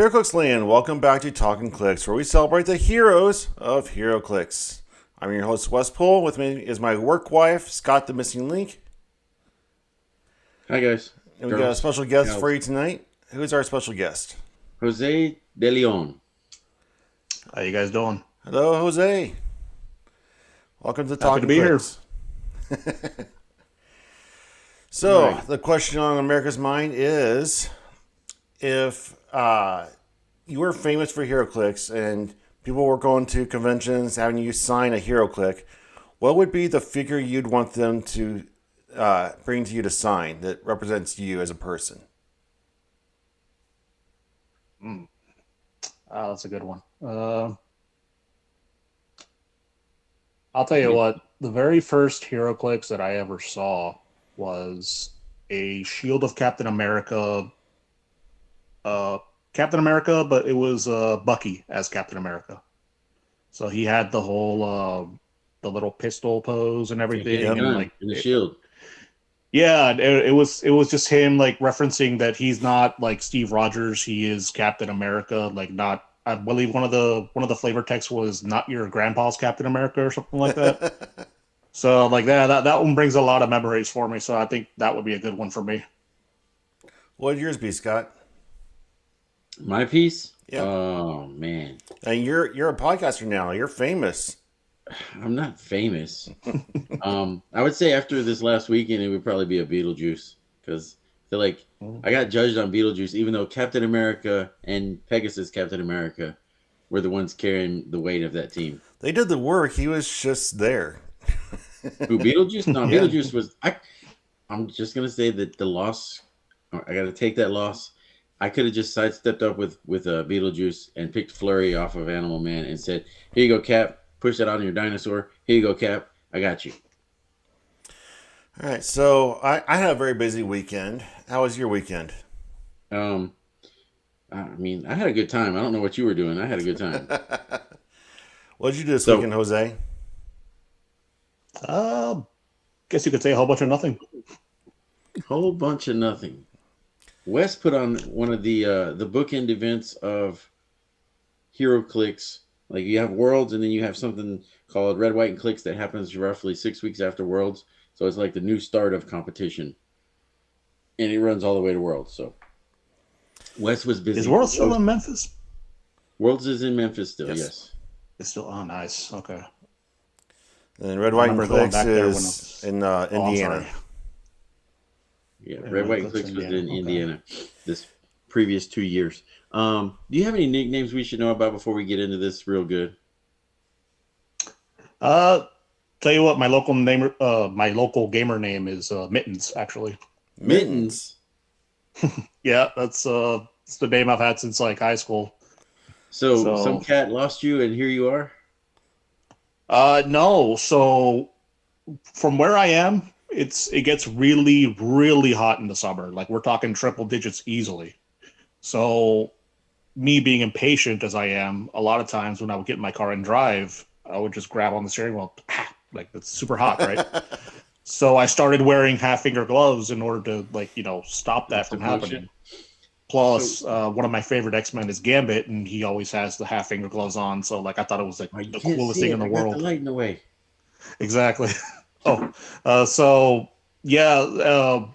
Heroclix land, welcome back to Talkn Clix, where we celebrate the heroes of Heroclix. I'm your host, Wespool. With me is my work wife, Scott the Missing Link. Hi guys. And we got a special guest for you tonight. Who is our special guest? Jose De Leon. How you guys doing? Hello, Jose. Welcome to Happy to Talkn be here. Clix. So, Right. the question on America's mind is, if you were famous for HeroClix and people were going to conventions having you sign a HeroClix, what would be the figure you'd want them to bring to you to sign that represents you as a person? That's a good one. I'll tell you what. The very first HeroClix that I ever saw was a Shield of Captain America. Captain America, but it was Bucky as Captain America. So he had the whole the little pistol pose and everything, Yeah, and like and the shield. yeah, it was just him like referencing that he's not like Steve Rogers. He is Captain America. Like not, I believe one of the flavor texts was not your grandpa's Captain America or something like that. So like that one brings a lot of memories for me. So I think that would be a good one for me. What would yours be, Scott? My piece? Yeah. Oh man. And you're a podcaster now. You're famous. I'm not famous. I would say after this last weekend it would probably be a Beetlejuice. Because I feel like I got judged on Beetlejuice, even though Captain America and Pegasus Captain America were the ones carrying the weight of that team. They did the work. He was just there. Who, Beetlejuice? No, Yeah. Beetlejuice was I'm just gonna say that the loss, I gotta take that loss. I could have just sidestepped up with Beetlejuice and picked Flurry off of Animal Man and said, "Here you go, Cap. Push that on your dinosaur. Here you go, Cap. I got you." All right. So I had a very busy weekend. How was your weekend? Um, I mean, I had a good time. I don't know what you were doing. I had a good time. What did you do this So, weekend, Jose? Guess you could say a whole bunch of nothing. whole bunch of nothing. Wes put on one of the bookend events of HeroClix. Like you have Worlds, and then you have something called Red, White, and Clicks that happens roughly 6 weeks after Worlds. So it's like the new start of competition, and it runs all the way to Worlds. So Wes was busy. Is World still in Memphis? Worlds is in Memphis still. Yes. Yes. It's still nice. Okay. And Red, I White, and remember going Clicks back there when I is was- in I'm Indiana. sorry. Yeah, Yeah, Red, White, and Clicks, Clicks was in Indiana. Okay. Indiana this previous 2 years. Do you have any nicknames we should know about before we get into this real good? Tell you what, my local gamer name is Mittens. Actually, Mittens. yeah, it's the name I've had since like high school. So So, some cat lost you, and here you are. no, so from where I am, it gets really really hot in the summer. Like we're talking triple digits easily. So me being impatient as I am, a lot of times when I would get in my car and drive, I would just grab on the steering wheel, like it's super hot, right? So I started wearing half finger gloves in order to stop that from Stop motion. happening. Plus, one of my favorite X-Men is Gambit, and he always has the half finger gloves on. So like I thought it was like Oh, you the can't coolest see thing it. in the I got the world. light in the way. Exactly. So yeah,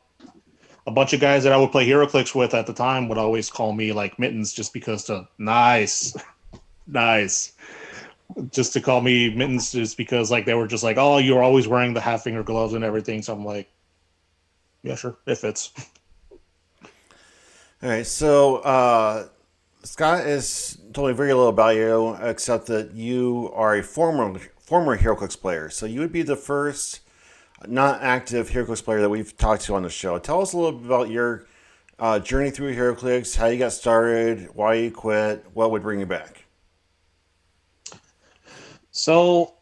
a bunch of guys that I would play HeroClix with at the time would always call me like Mittens just because to nice, nice, just to call me Mittens just because like they were just like, oh, you're always wearing the half finger gloves and everything. So I'm like, yeah, sure, it fits. All right. So Scott has told me very little about you, except that you are a former HeroClix player. So you would be the first not active HeroClix player that we've talked to on the show. Tell us a little bit about your journey through HeroClix, how you got started, why you quit, what would bring you back. So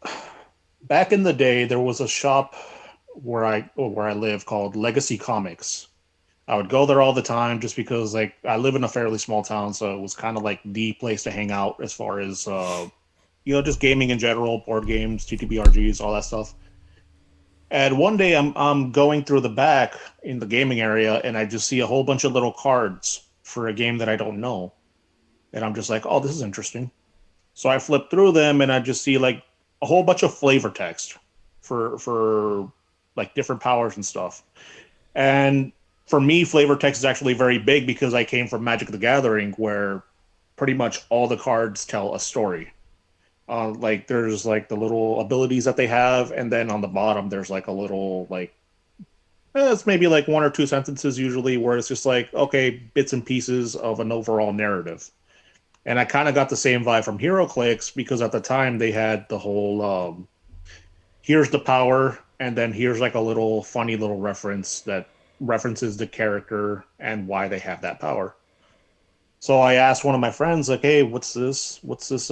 back in the day, there was a shop where I live called Legacy Comics. I would go there all the time just because like I live in a fairly small town, so it was kind of like the place to hang out as far as just gaming in general, board games, TTBRGs, all that stuff. And one day I'm going through the back in the gaming area and I just see a whole bunch of little cards for a game that I don't know. And I'm just like, oh, this is interesting. So I flip through them and I just see like a whole bunch of flavor text for like different powers and stuff. And for me, flavor text is actually very big because I came from Magic the Gathering, where pretty much all the cards tell a story. Like there's like the little abilities that they have, and then on the bottom there's like a little like it's maybe like one or two sentences usually, where it's just like okay, bits and pieces of an overall narrative. And I kind of got the same vibe from HeroClix because at the time they had the whole here's the power, and then here's like a little funny little reference that references the character and why they have that power. So I asked one of my friends, like, "Hey, what's this? What's this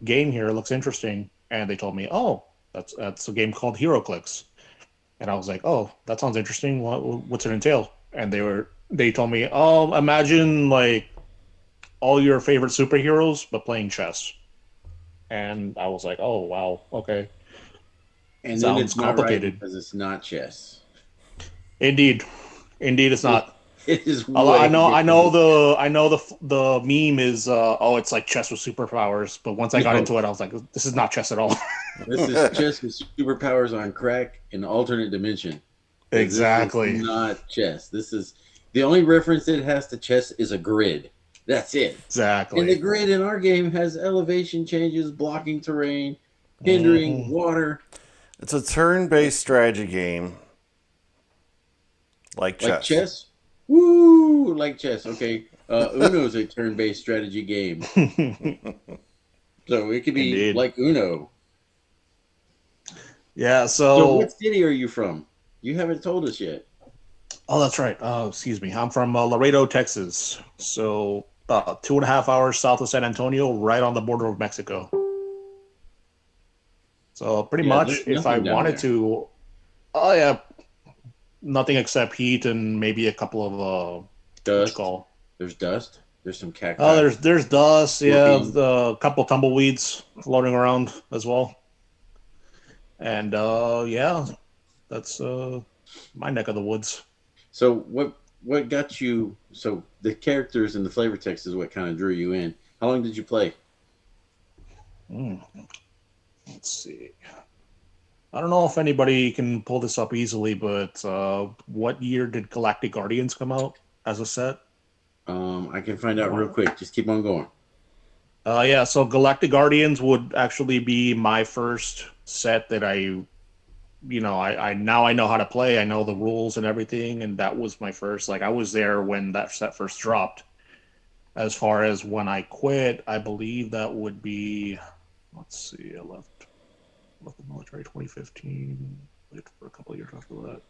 game here? It looks interesting." And they told me, "Oh, that's a game called HeroClix." And I was like, "Oh, that sounds interesting. What's it entail?" And they told me, "Oh, imagine like all your favorite superheroes but playing chess." And I was like, "Oh, wow, okay, And then sounds it's not right complicated." because it's not chess. Indeed, indeed, it's It, not. it is I way know, I different know than chess. the meme is oh, it's like chess with superpowers. But once I got No, into it, I was like, this is not chess at all. this is chess with superpowers on crack in an alternate dimension. Because this is Exactly, not chess. This is the only reference it has to chess is a grid. That's it. And the exactly. grid in our game has elevation changes, blocking terrain, hindering Hmm. water, It's a turn-based strategy game like like chess. chess. Woo! Like chess. Okay. Uno is a turn-based strategy game, so it could be Indeed. like Uno. Yeah. So, what So, city are you from? You haven't told us yet. oh, that's right. Excuse me. I'm from Laredo, Texas. So, 2.5 hours south of San Antonio, right on the border of Mexico. So, pretty Yeah, much, there's if I nothing down wanted there. to, oh yeah, nothing except heat and maybe a couple of what you Dust. call. There's dust. There's some Oh, cacti. there's dust. Yeah, Scorpions. a couple tumbleweeds floating around as well. And yeah, that's my neck of the woods. So what got you? So the characters and the flavor text is what kind of drew you in. How long did you play? Hmm, let's see. I don't know if anybody can pull this up easily, but what year did Galactic Guardians come out as a set? I can find out real quick. Just keep on going. Yeah, so Galactic Guardians would actually be my first set that I now I know how to play. I know the rules and everything, and that was my first. Like I was there when that set first dropped. As far as when I quit, I believe that would be. Let's see, I left the military 2015. Played for a couple of years after that.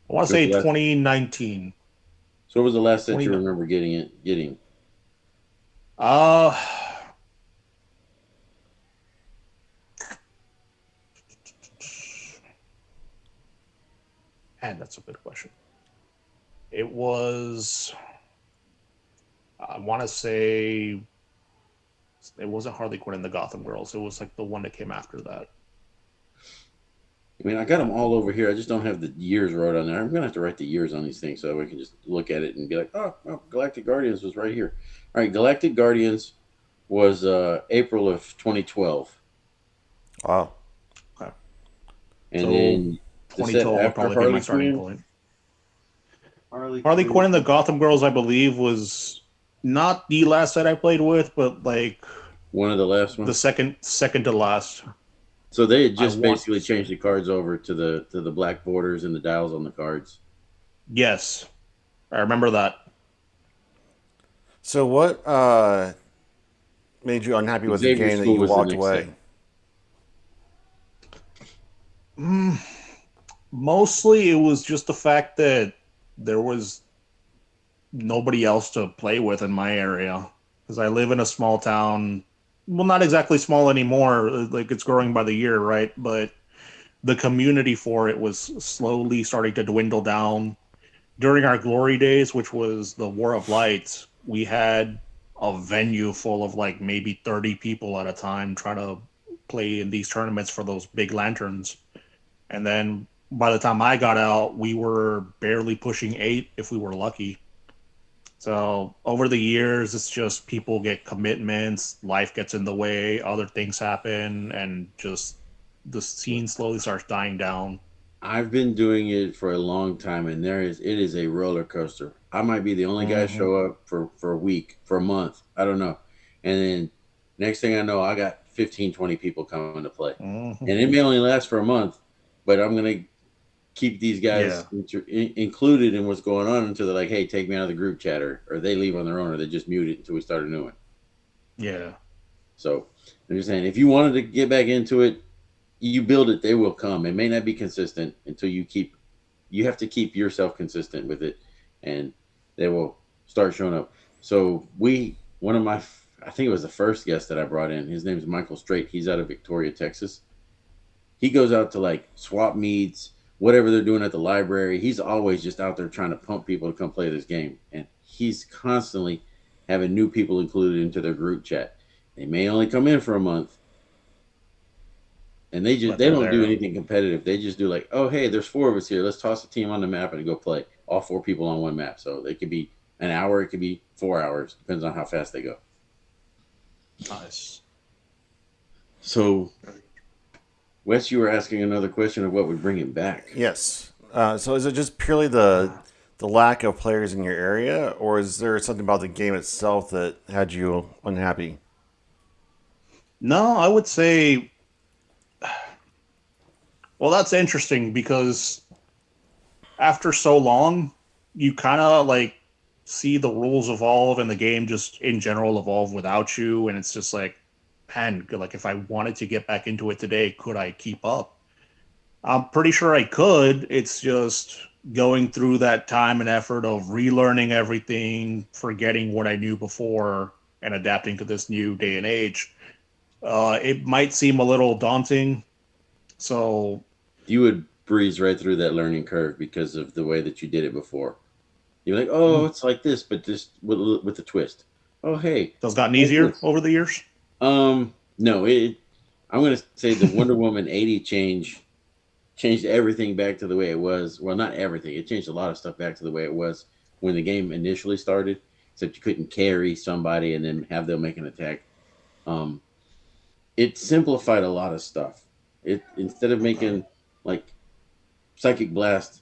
I want to So say the last. 2019. So what was the last set 20. you remember getting? Uh, and that's a good question. It was. I want to say it wasn't Harley Quinn and the Gotham Girls. It was like the one that came after that. I mean, I got them all over here. I just don't have the years wrote on there. I'm gonna have to write the years on these things so we can just look at it and be like, oh, Galactic Guardians was right here. All right, Galactic Guardians was April of 2012, Wow. Okay. and So then the set 2012 would after probably be my Harley starting Quinn. point. Harley Harley Quinn Quinn. and the Gotham Girls, I believe, was not the last set I played with, but like One of the last the ones. second to last. So they had I just want to basically say changed the cards over to the black borders and the dials on the cards. yes. I remember that. So what made you unhappy with the Xavier game that School you was the walked next set. away? Mm, mostly, it was just the fact that there was nobody else to play with in my area because I live in a small town. Well, not exactly small anymore. Like it's growing by the year, right? But the community for it was slowly starting to dwindle down. During our glory days, which was the War of Lights, we had a venue full of like maybe 30 people at a time trying to play in these tournaments for those big lanterns. And then by the time I got out, we were barely pushing eight if we were lucky. So over the years, it's just people get commitments, life gets in the way, other things happen, and just the scene slowly starts dying down. I've been doing it for a long time, and it is a roller coaster. I might be the only guy Hmm. show up for a week, for a month, I don't know, and then next thing I know, I got 15, 20 people coming to play, Hmm. and it may only last for a month, but I'm gonna keep these Yeah, guys included in what's going on until they're like, "Hey, take me out of the group chat," or they leave on their own, or they just mute it until we start a new one. yeah. So I'm just saying, if you wanted to get back into it, you build it, they will come. It may not be consistent until you have to keep yourself consistent with it, and they will start showing up. So one of my, I think it was the first guest that I brought in. His name is Michael Straight. He's out of Victoria, Texas. He goes out to like swap meets, whatever they're doing at the library. He's always just out there trying to pump people to come play this game, and he's constantly having new people included into their group chat. They may only come in for a month, and But they they're don't do there. anything competitive. They just do like, oh hey, there's four of us here. Let's toss a team on the map and go play. All four people on one map. So it could be an hour, it could be 4 hours, depends on how fast they go. Nice. So Wes, you were asking another question of what would bring him back. Yes. So is it just purely the lack of players in your area, or is there something about the game itself that had you unhappy? No, I would say, well, that's interesting because after so long, you kind of like see the rules evolve and the game just in general evolve without you. And it's just like, man, like if I wanted to get back into it today, could I keep up? I'm pretty sure I could. It's just going through that time and effort of relearning everything, forgetting what I knew before, and adapting to this new day and age. It might seem a little daunting. So, You would breeze right through that learning curve because of the way that you did it before. You're like, oh, it's like this, but just with a twist. Oh, hey, has gotten like easier this. over the years. No, I'm going to say the Wonder Woman 80 changed everything back to the way it was. Well, not everything. It changed a lot of stuff back to the way it was when the game initially started. Except you couldn't carry somebody and then have them make an attack. Um, it simplified a lot of stuff. It instead of Okay. making like psychic blast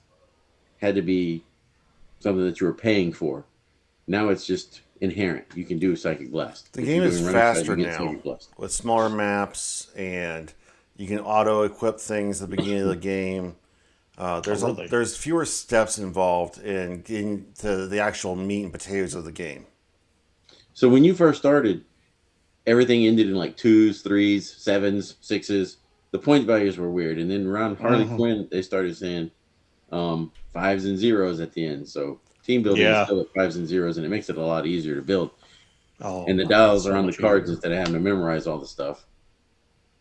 had to be something that you were paying for. Now it's just inherent. You can do psychic blast. The If game you're is doing running side, you faster get now psychic blast. with smaller maps, and you can auto equip things at the beginning of the game. Oh, really? There's fewer steps involved in getting to the actual meat and potatoes of the game. So when you first started, everything ended in like twos, threes, sevens, sixes. The point values were weird, and then around Harley Hmm. Quinn, they started saying fives and zeros at the end. So team building is Yeah. still at fives and zeros, and it makes it a lot easier to build. Oh, And the yeah. dials are So on the much cards easier. instead of having to memorize all the stuff.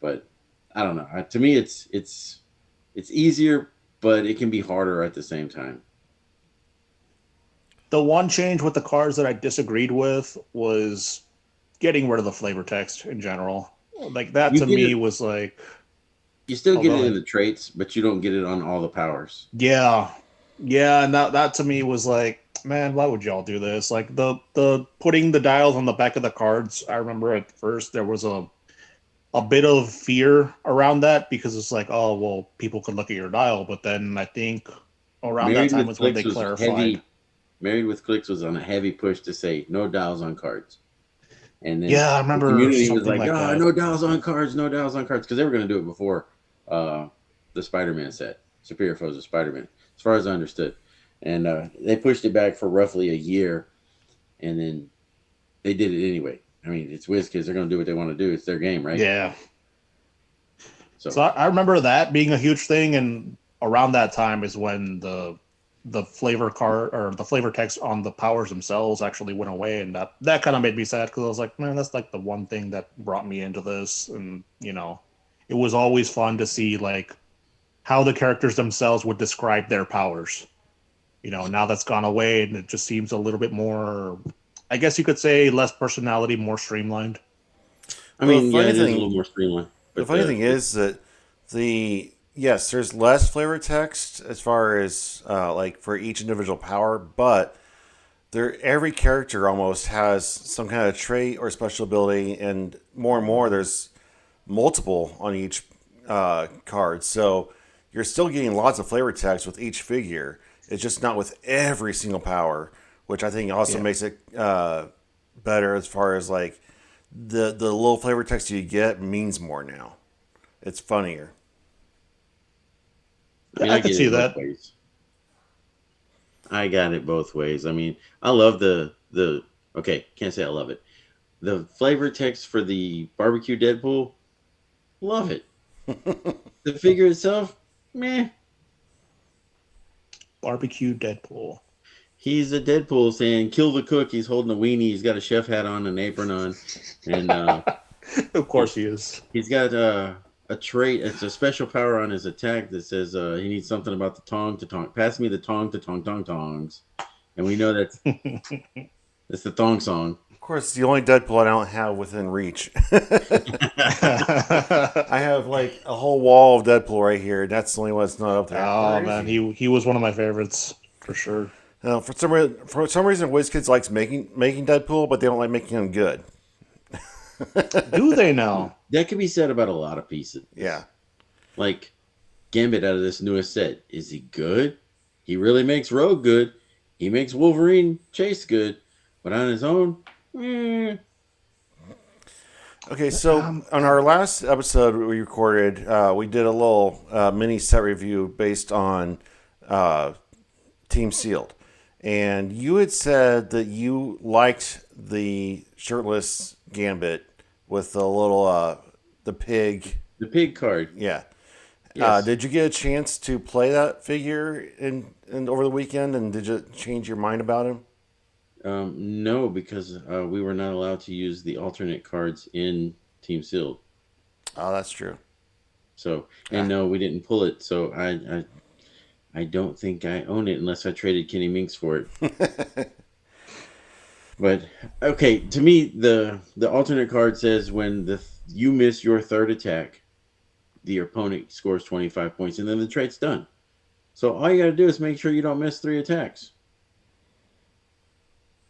But I don't know. To me, it's easier, but it can be harder at the same time. The one change with the cards that I disagreed with was getting rid of the flavor text in general. Like that You to get me it. was like, You still oh, get go it in ahead. the traits, but you don't get it on all the powers. Yeah, yeah, and that to me was like, man, why would y'all do this? Like the putting the dials on the back of the cards. I remember at first there was a bit of fear around that because it's like, oh well, people could look at your dial, but then I think around that Married time with was when they Clix was clarified. heavy. Married with Clix was on a heavy push to say no dials on cards. And then Yeah, I the remember community was something like, like "Oh, that. no dials on cards, no dials on cards," because they were going to do it before uh, the Spider-Man set, Superior Foes of Spider-Man, as far as I understood. And they pushed it back for roughly a year, and then they did it anyway. I mean, it's Wizkids; they're going to do what they want to do. It's their game, right? Yeah, so So I remember that being a huge thing, and around that time is when the flavor card or the flavor text on the powers themselves actually went away, and that kind of made me sad because I was like, man, that's like the one thing that brought me into this, and it was always fun to see like how the characters themselves would describe their powers. Now that's gone away, and it just seems a little bit more. I guess you could say less personality, more streamlined. I Well, mean, yeah, it is a little more streamlined, the but funny thing is that yes, there's less flavor text as far as like for each individual power, but every character almost has some kind of trait or special ability, and more, there's multiple on each card. So you're still getting lots of flavor text with each figure. It's just not with every single power, which I think also Yeah. makes it better as far as like the little flavor text you get means more now. It's funnier. I mean, I I could get see it both that. ways. I got it both ways. I mean, I love the okay, can't say I love it. The flavor text for the barbecue Deadpool, love it. The figure itself, meh. Barbecue Deadpool. He's a Deadpool saying "kill the cook." He's holding a weenie. He's got a chef hat on, an apron on, and Of course he is. he's got a trait. It's a special power on his attack that says he needs something about the tong to tong. Pass me the tong to tong tong tongs, and we know that's the thong song. Of course, it's the only Deadpool I don't have within reach. I have like a whole wall of Deadpool right here, and that's the only one that's not up there. Oh Where is man, he? he was one of my favorites for sure. For some reason, WizKids likes making Deadpool, but they don't like making him good. Do they now? That could be said about a lot of pieces. Yeah. Like Gambit out of this newest set. Is he good? He really makes Rogue good. He makes Wolverine Chase good. But on his own, Okay, so on our last episode we recorded, we did a little mini set review based on Team Sealed, and you had said that you liked the shirtless Gambit with the little the pig. the pig card. Yeah. Yes. Did you get a chance to play that figure in over the weekend, and did you change your mind about him? No, because we were not allowed to use the alternate cards in Team Sealed. Oh, that's true. So, and no, we didn't pull it. So I don't think I own it unless I traded Kenny Minks for it. But okay, to me, the alternate card says when you miss your third attack, the opponent scores 25 points, and then the trade's done. So all you got to do is make sure you don't miss 3 attacks.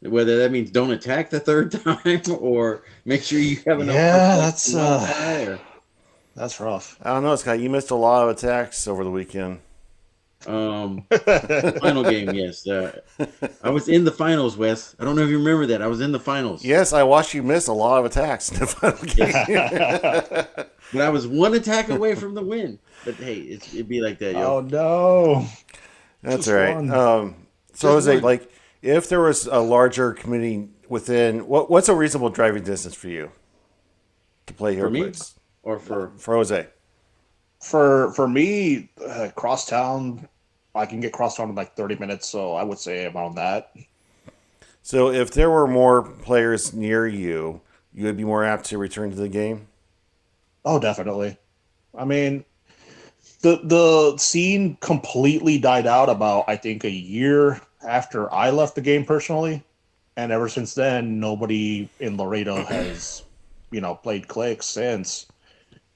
Whether that means don't attack the third time or make sure you have enough. Yeah, protect one die, or, that's rough. I don't know, Scott. You missed a lot of attacks over the weekend. final game, yes. I was in the finals, Wes. I don't know if you remember that. I was in the finals. Yes, I watched you miss a lot of attacks in the final game. But I was 1 attack away from the win. But hey, it'd be like that, yo. Oh no. That's Just all right. one. So Just Jose, one. like, if there was a larger community within, what's a reasonable driving distance for you to play For me? Heroclix? Or for Jose. For me, crosstown, I can get crosstown in like 30 minutes, so I would say around that. So if there were more players near you, you would be more apt to return to the game? Oh, definitely. I mean, the scene completely died out about I think a year after I left the game personally, and ever since then, nobody in Laredo has, played Clix since.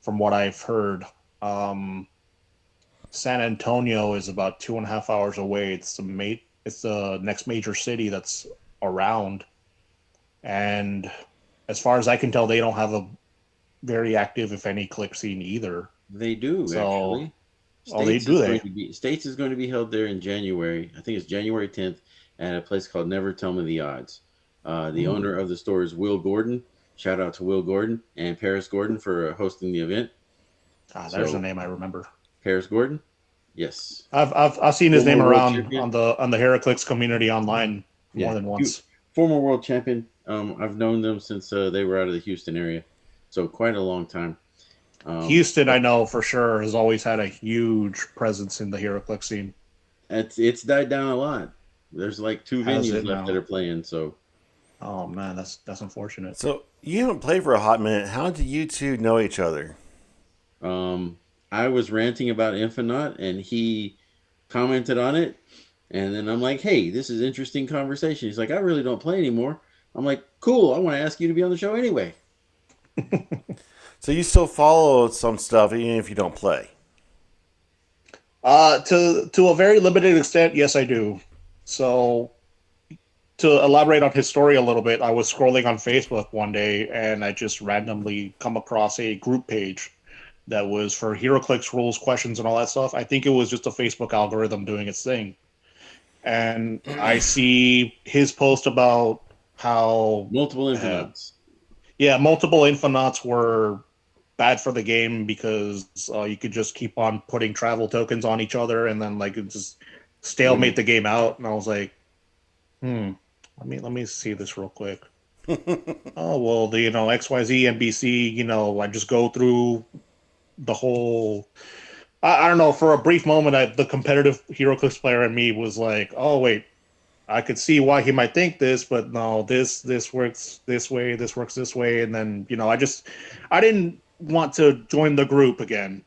From what I've heard, San Antonio is about 2.5 hours away. It's the next major city that's around, and as far as I can tell, they don't have a very active, if any, Click scene either. they do, So- actually. Oh, they do, they? States is going to be held there in January. I think it's January 10th at a place called Never Tell Me the Odds. The owner of the store is Will Gordon. Shout out to Will Gordon and Paris Gordon for hosting the event. There's So- a name I remember. Paris Gordon? Yes. I've seen his Former name world around champion. on the Heroclix community online Yeah. more than once. Former world champion. I've known them since they were out of the Houston area. So quite a long time. Houston, I know for sure, has always had a huge presence in the Heroclix scene. It's died down a lot. There's like 2 Has venues it left now? that are playing. So Oh man, that's unfortunate. So you haven't played for a hot minute. How do you two know each other? I was ranting about Infinite and he commented on it. And then I'm like, hey, this is interesting conversation. He's like, I really don't play anymore. I'm like, cool. I want to ask you to be on the show anyway. So you still follow some stuff even if you don't play. To a very limited extent, yes, I do. So to elaborate on his story a little bit, I was scrolling on Facebook one day and I just randomly come across a group page that was for Heroclix rules, questions, and all that stuff. I think it was just a Facebook algorithm doing its thing. And I see his post about how Multiple Infinauts. yeah, multiple Infinauts were bad for the game because you could just keep on putting travel tokens on each other and then like it just stalemate the game out. And I was like, let me see this real quick. Oh well, the XYZ NBC, I just go through the whole. I don't know. For a brief moment, the competitive HeroClix player in me was like, "Oh wait, I could see why he might think this, but no, this works this way, this works this way." And then I didn't want to join the group again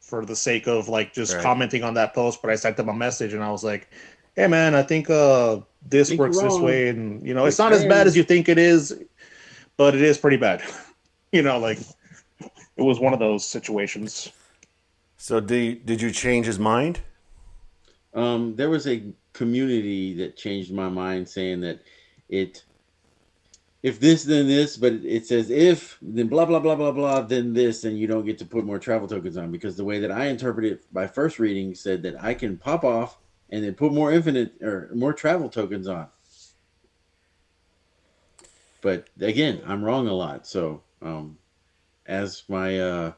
for the sake of like just Right. commenting on that post. But I sent them a message and I was like, "Hey man, I think this Think works you're this wrong. way, and Quick it's not as bad as fans. you think it is, but it is pretty bad." Like it was one of those situations. So did you change his mind? There was a community that changed my mind, saying that it if this then this, but it says if then blah blah blah blah blah then this, and you don't get to put more travel tokens on, because the way that I interpreted it by first reading said that I can pop off and then put more infinite or more travel tokens on. But again, I'm wrong a lot. So as my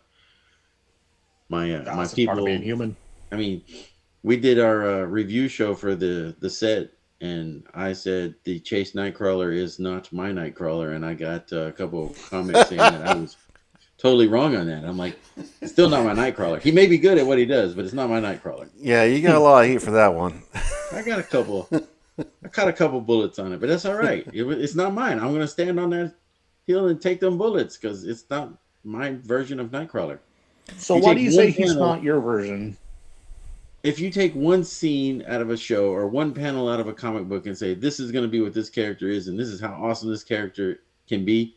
That's just part of being people, human. I mean, we did our review show for the set, and I said the Chase Nightcrawler is not my Nightcrawler, and I got a couple of comments saying that I was totally wrong on that. I'm like, it's still not my Nightcrawler. He may be good at what he does, but it's not my Nightcrawler. Yeah, you got a lot of heat for that one. I got a couple. I caught a couple bullets on it, but that's all right. It's not mine. I'm gonna stand on that hill and take them bullets because it's not my version of Nightcrawler. So You why take do you say one he's panel. not your version? If you take one scene out of a show or one panel out of a comic book and say this is going to be what this character is and this is how awesome this character can be,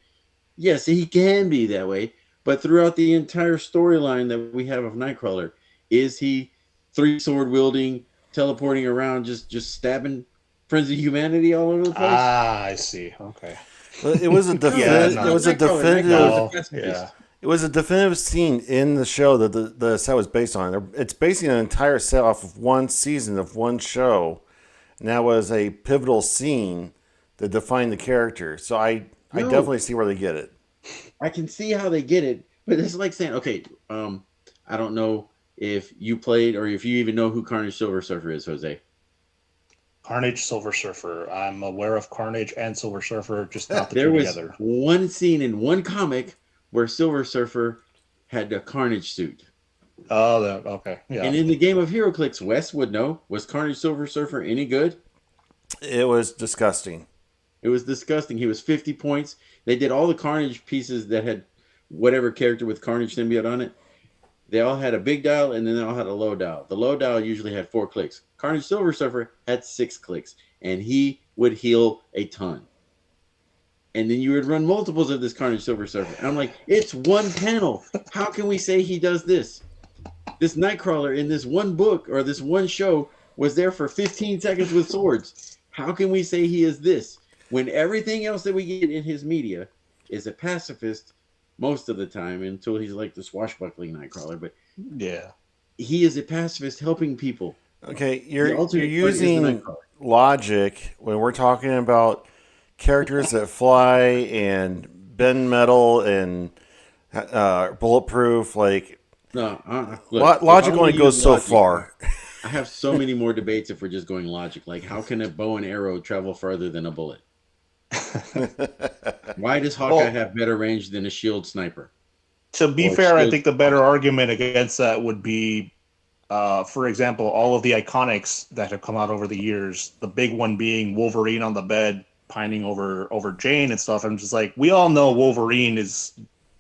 yes, he can be that way. But throughout the entire storyline that we have of Nightcrawler, is he three sword wielding, teleporting around, just stabbing friends of humanity all over the place? Ah, I see. Okay. It was a Yeah, That's it no. not was a Nightcrawler. Nightcrawler's a definitive. No, pacifist. yeah. It was a definitive scene in the show that the set was based on. It's basing an entire set off of one season of one show, and that was a pivotal scene that defined the character. So I No, definitely see where they get it. I can see how they get it, but it's like saying, okay, I don't know if you played or if you even know who Carnage Silver Surfer is, Jose. Carnage, Silver Surfer. I'm aware of Carnage and Silver Surfer, just not the There two was together. one scene in one comic where Silver Surfer had a Carnage suit. Oh, okay. And Yeah. in the game of HeroClix, Wes would know, was Carnage Silver Surfer any good? It was disgusting. It was disgusting. He was 50 points. They did all the Carnage pieces that had whatever character with Carnage symbiote on it. They all had a big dial and then they all had a low dial. The low dial usually had 4 clicks. Carnage Silver Surfer had 6 clicks, and he would heal a ton. And then you would run multiples of this Carnage Silver Surfer. And I'm like, it's one panel. How can we say he does this? This Nightcrawler in this one book or this one show was there for 15 seconds with swords. How can we say he is this when everything else that we get in his media is a pacifist most of the time until he's like the swashbuckling Nightcrawler? But Yeah. he is a pacifist helping people. Okay, The you're alternate part is the using Nightcrawler. logic when we're talking about characters that fly and bend metal and bulletproof. Like No, look, if logic I only want to goes use so logic, far. I have so many more debates if we're just going logic. Like, how can a bow and arrow travel farther than a bullet? Why does Hawkeye Well, have better range than a shield sniper? to be Or fair, I shield think the better argument against that would be, for example, all of the iconics that have come out over the years. The big one being Wolverine on the bed, pining over Jane and stuff. I'm just like, we all know Wolverine is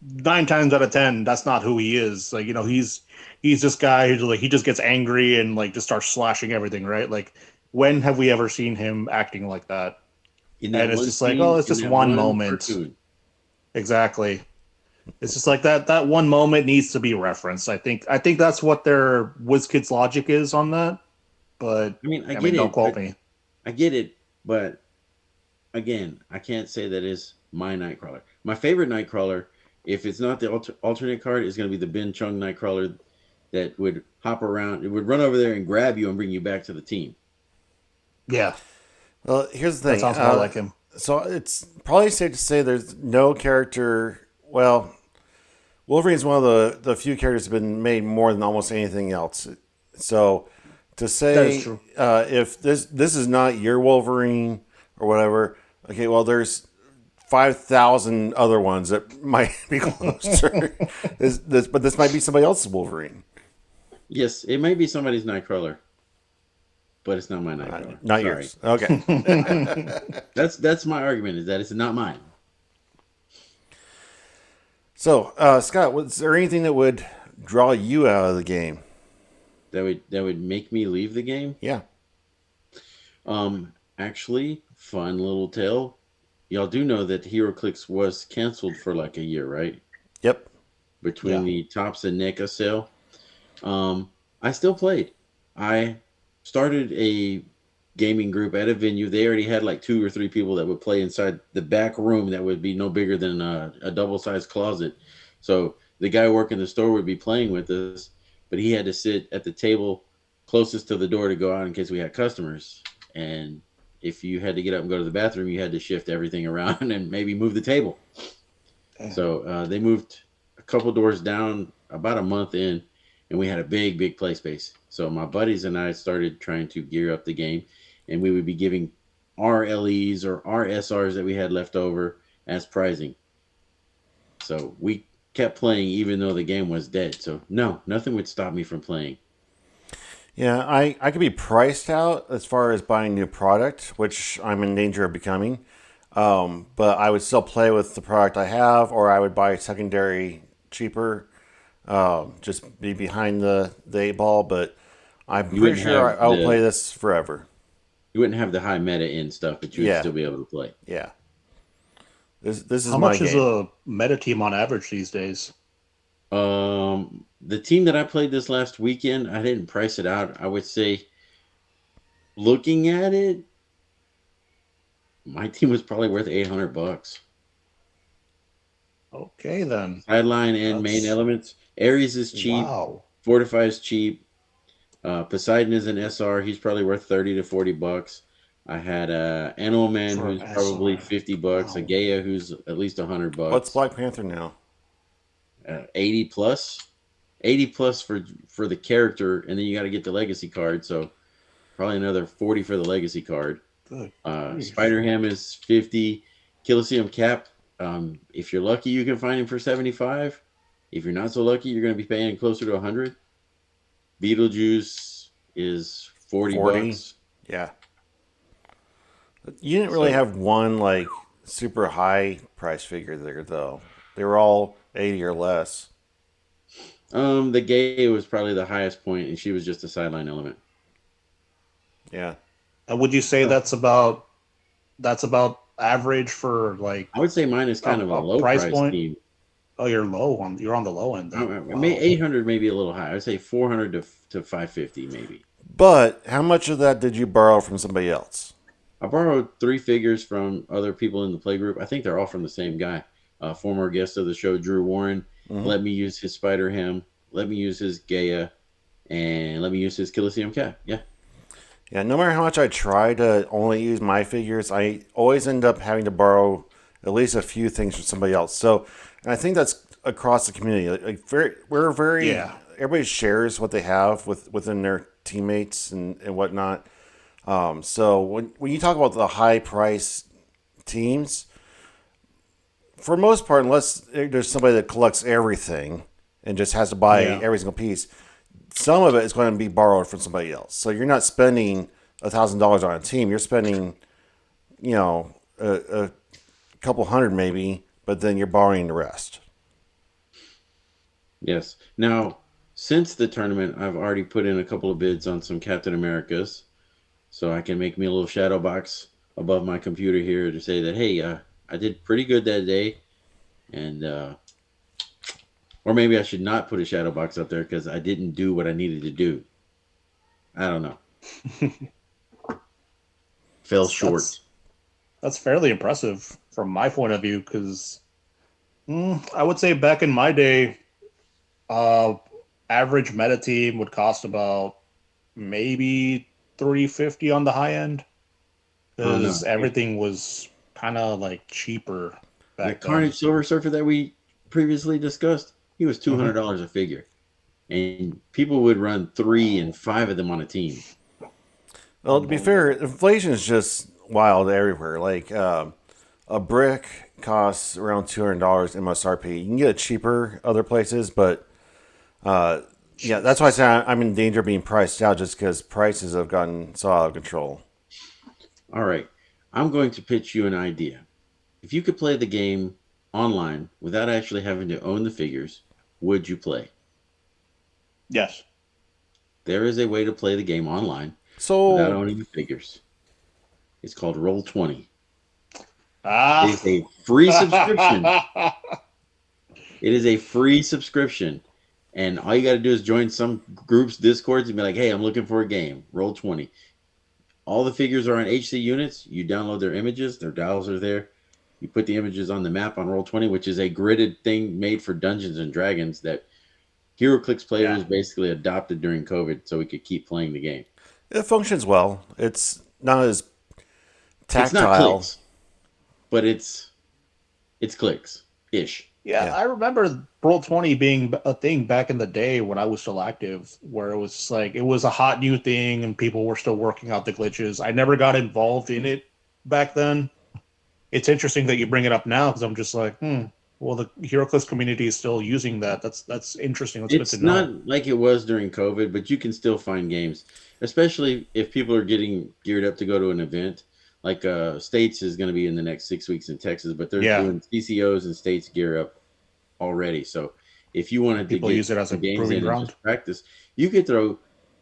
9 times out of 10. That's not who he is. Like, he's this guy who's like he just gets angry and like just starts slashing everything, right? Like, when have we ever seen him acting like that? in that And it's one just like, oh, scene, it's in just that one one moment. cartoon. Exactly. It's just like that one moment needs to be referenced. I think that's what their Wizkids logic is on that. But I mean, I I get mean, don't it, quote but me. I get it, but again, I can't say that is my Nightcrawler. My favorite Nightcrawler, if it's not the alternate card, is going to be the Ben Chung Nightcrawler that would hop around. It would run over there and grab you and bring you back to the team. Yeah, Well, here's the that thing. sounds more like him. So it's probably safe to say there's no character. Well, Wolverine's one of the few characters that have been made more than almost anything else. So to That is say true. if this is not your Wolverine or whatever, okay, well there's 5,000 other ones that might be closer. But this might be somebody else's Wolverine. Yes, it might be somebody's Nightcrawler, but it's not my Nightcrawler. Not Sorry. yours. Okay. That's my argument, is that it's not mine. So, Scott, was there anything that would draw you out of the game? That would make me leave the game. Yeah. Actually, fun little tale. Y'all do know that Heroclix was canceled for like a year, right? Yep. Between Yeah. the Tops and NECA sale. I still played. I started a gaming group at a venue. They already had like 2 or 3 people that would play inside the back room that would be no bigger than a double-sized closet. So the guy working the store would be playing with us, but he had to sit at the table closest to the door to go out in case we had customers. And if you had to get up and go to the bathroom, you had to shift everything around and maybe move the table. Damn. So they moved a couple doors down about a month in, and we had a big play space. So my buddies and I started trying to gear up the game, and we would be giving our LEs or our SRs that we had left over as prizing. So we kept playing even though the game was dead. So no, nothing would stop me from playing. Yeah, I could be priced out as far as buying new product, which I'm in danger of becoming. But I would still play with the product I have, or I would buy secondary cheaper. Just be behind the 8 ball, but I'm You pretty wouldn't sure have I will play this forever. you wouldn't have the high meta in stuff, but you would Yeah. still be able to play. Yeah. This is How my much is game. a meta team on average these days? The team that I played this last weekend, I didn't price it out. I would say, looking at it, my team was probably worth $800. Okay, then. Sideline and main That's elements. Ares is cheap. wow. Fortify is cheap. Poseidon is an SR. He's probably worth $30 to $40. I had Animal Man, For who's an probably SR. $50. A Wow. Gaia, who's at least $100. What's Black Panther now? 80 plus. 80 plus for the character, and then you got to get the legacy card. So probably another 40 for the legacy card. Good. Spider Ham is 50. Killiseum Cap, if you're lucky, you can find him for 75. If you're not so lucky, you're going to be paying closer to 100. Beetlejuice is 40 40? bucks. Yeah. You didn't really So- have one like super high price figure there though. They were all 80 or less. The Gay was probably the highest point, and she was just a sideline element. Yeah. And would you say that's about average for like I would say mine is kind of a a low price price point? team. you're on the low end then. Wow. 800 maybe a little high. I would say 400 to 550 maybe. But how much of that did you borrow from somebody else? I borrowed 3 figures from other people in the playgroup. I think they're all from the same guy. Former guest of the show, Drew Warren, let me use his Spider Ham, let me use his Gaia, and let me use his Killiseum Cat. Yeah. Yeah, no matter how much I try to only use my figures, I always end up having to borrow at least a few things from somebody else. So, and I think that's across the community. We're very Yeah. everybody shares what they have within their teammates and whatnot. So when you talk about the high price teams, for the most part, unless there's somebody that collects everything and just has to buy Yeah. every single piece, some of it is going to be borrowed from somebody else. So you're not spending $1,000 on a team. You're spending, a couple hundred maybe, but then you're borrowing the rest. Yes. Now, since the tournament, I've already put in a couple of bids on some Captain Americas, so I can make me a little shadow box above my computer here to say that, hey, I did pretty good that day, and or maybe I should not put a shadow box up there because I didn't do what I needed to do. I don't know. Fell short. That's fairly impressive from my point of view because I would say back in my day, uh, average meta team would cost about maybe 350 on the high end Oh no, because everything was kind of like cheaper the back then. Carnage Silver Surfer that we previously discussed, he was Hmm. $200 a figure, and people would run 3 and 5 of them on a team. Well, to be fair, Unbelievable. inflation is just wild everywhere. Like a brick costs around $200 MSRP. You can get it cheaper other places, but yeah, that's why I say I'm in danger of being priced out just because prices have gotten so out of control. All right, I'm going to pitch you an idea. If you could play the game online without actually having to own the figures, would you play? Yes. There is a way to play the game online without So, owning the figures. It's called Roll 20. It Ah. is a free subscription. It is a free subscription. And all you got to do is join some groups, discords, and be like, hey, I'm looking for a game. Roll 20. All the figures are on HC units. You download their images, their dials are there. You put the images on the map on Roll 20, which is a gridded thing made for Dungeons and Dragons that Heroclix Yeah. players basically adopted during COVID so we could keep playing the game. it functions well. It's not as It's not tactile. clicks, but it's clicks ish. Yeah, Yeah. I remember Roll 20 being a thing back in the day when I was still active, where it was like it was a hot new thing and people were still working out the glitches. I never got involved in it back then. It's interesting that you bring it up now because I'm just like, well, the HeroClix community is still using that. That's interesting. That's good to It's know. not like it was during COVID, but you can still find games, especially if people are getting geared up to go to an event. Like States is going to be in the next 6 weeks in Texas, but they're Yeah, doing CCOs and States gear up already. So if you wanted to people get use it as some a games proving in and ground. just practice, you could throw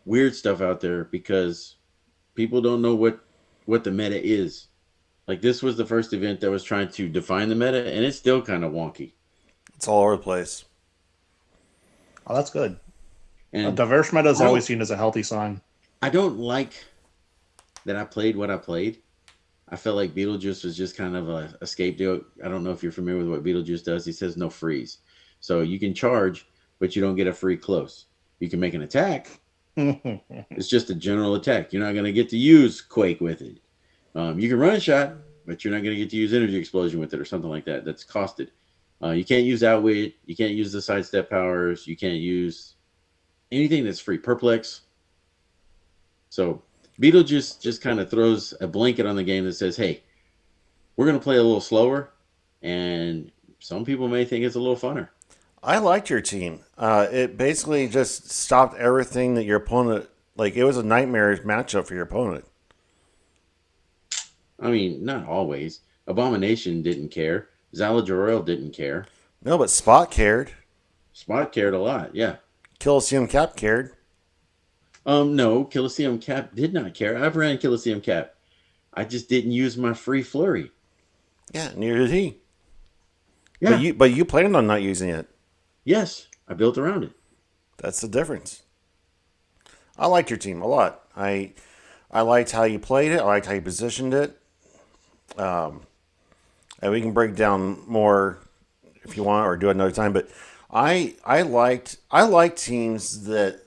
weird stuff out there because people don't know what the meta is. Like this was the first event that was trying to define the meta, and it's still kind of wonky. It's all over the place. Oh, that's good. A And diverse meta is I always don't seen as a healthy sign. I don't like that I played what I played. I felt like Beetlejuice was just kind of a scapegoat. I don't know if you're familiar with what Beetlejuice does. He says no freeze. So you can charge, but you don't get a free close. You can make an attack. It's just a general attack. You're not going to get to use Quake with it. You can run a shot, but you're not going to get to use Energy Explosion with it or something like that. That's costed. You can't use Outwit. You can't use the sidestep powers. You can't use anything that's free. Perplex. So Beetlejuice just kind of throws a blanket on the game that says, hey, we're going to play a little slower, and some people may think it's a little funner. I liked your team. It basically just stopped everything that your opponent, like, it was a nightmare matchup for your opponent. I mean, not always. Abomination didn't care. Zala didn't care. No, but Spot cared. Spot cared a lot, yeah. Coliseum Cap cared. No, Coliseum Cap did not care. I've ran Coliseum Cap. I just didn't use my free flurry. Yeah, neither did he. Yeah, But you planned on not using it. yes, I built around it. That's the difference. I liked your team a lot. I liked how you played it. I liked how you positioned it. And we can break down more if you want, or do it another time. But I liked teams that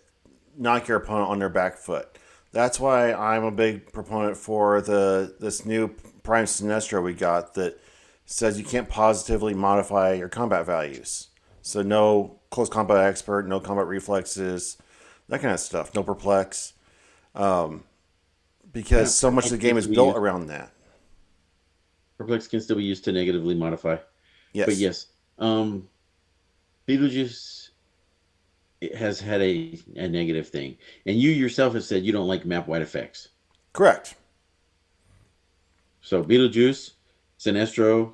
knock your opponent on their back foot. That's why I'm a big proponent for this new Prime Sinestro we got that says you can't positively modify your combat values. So no close combat expert, no combat reflexes, that kind of stuff. No perplex, because Yeah, so much of the game is built around that. Perplex can still be used to negatively modify. But Yes, yes, Beetlejuice has had a negative thing. And you yourself have said you don't like map wide effects. correct. So Beetlejuice, Sinestro,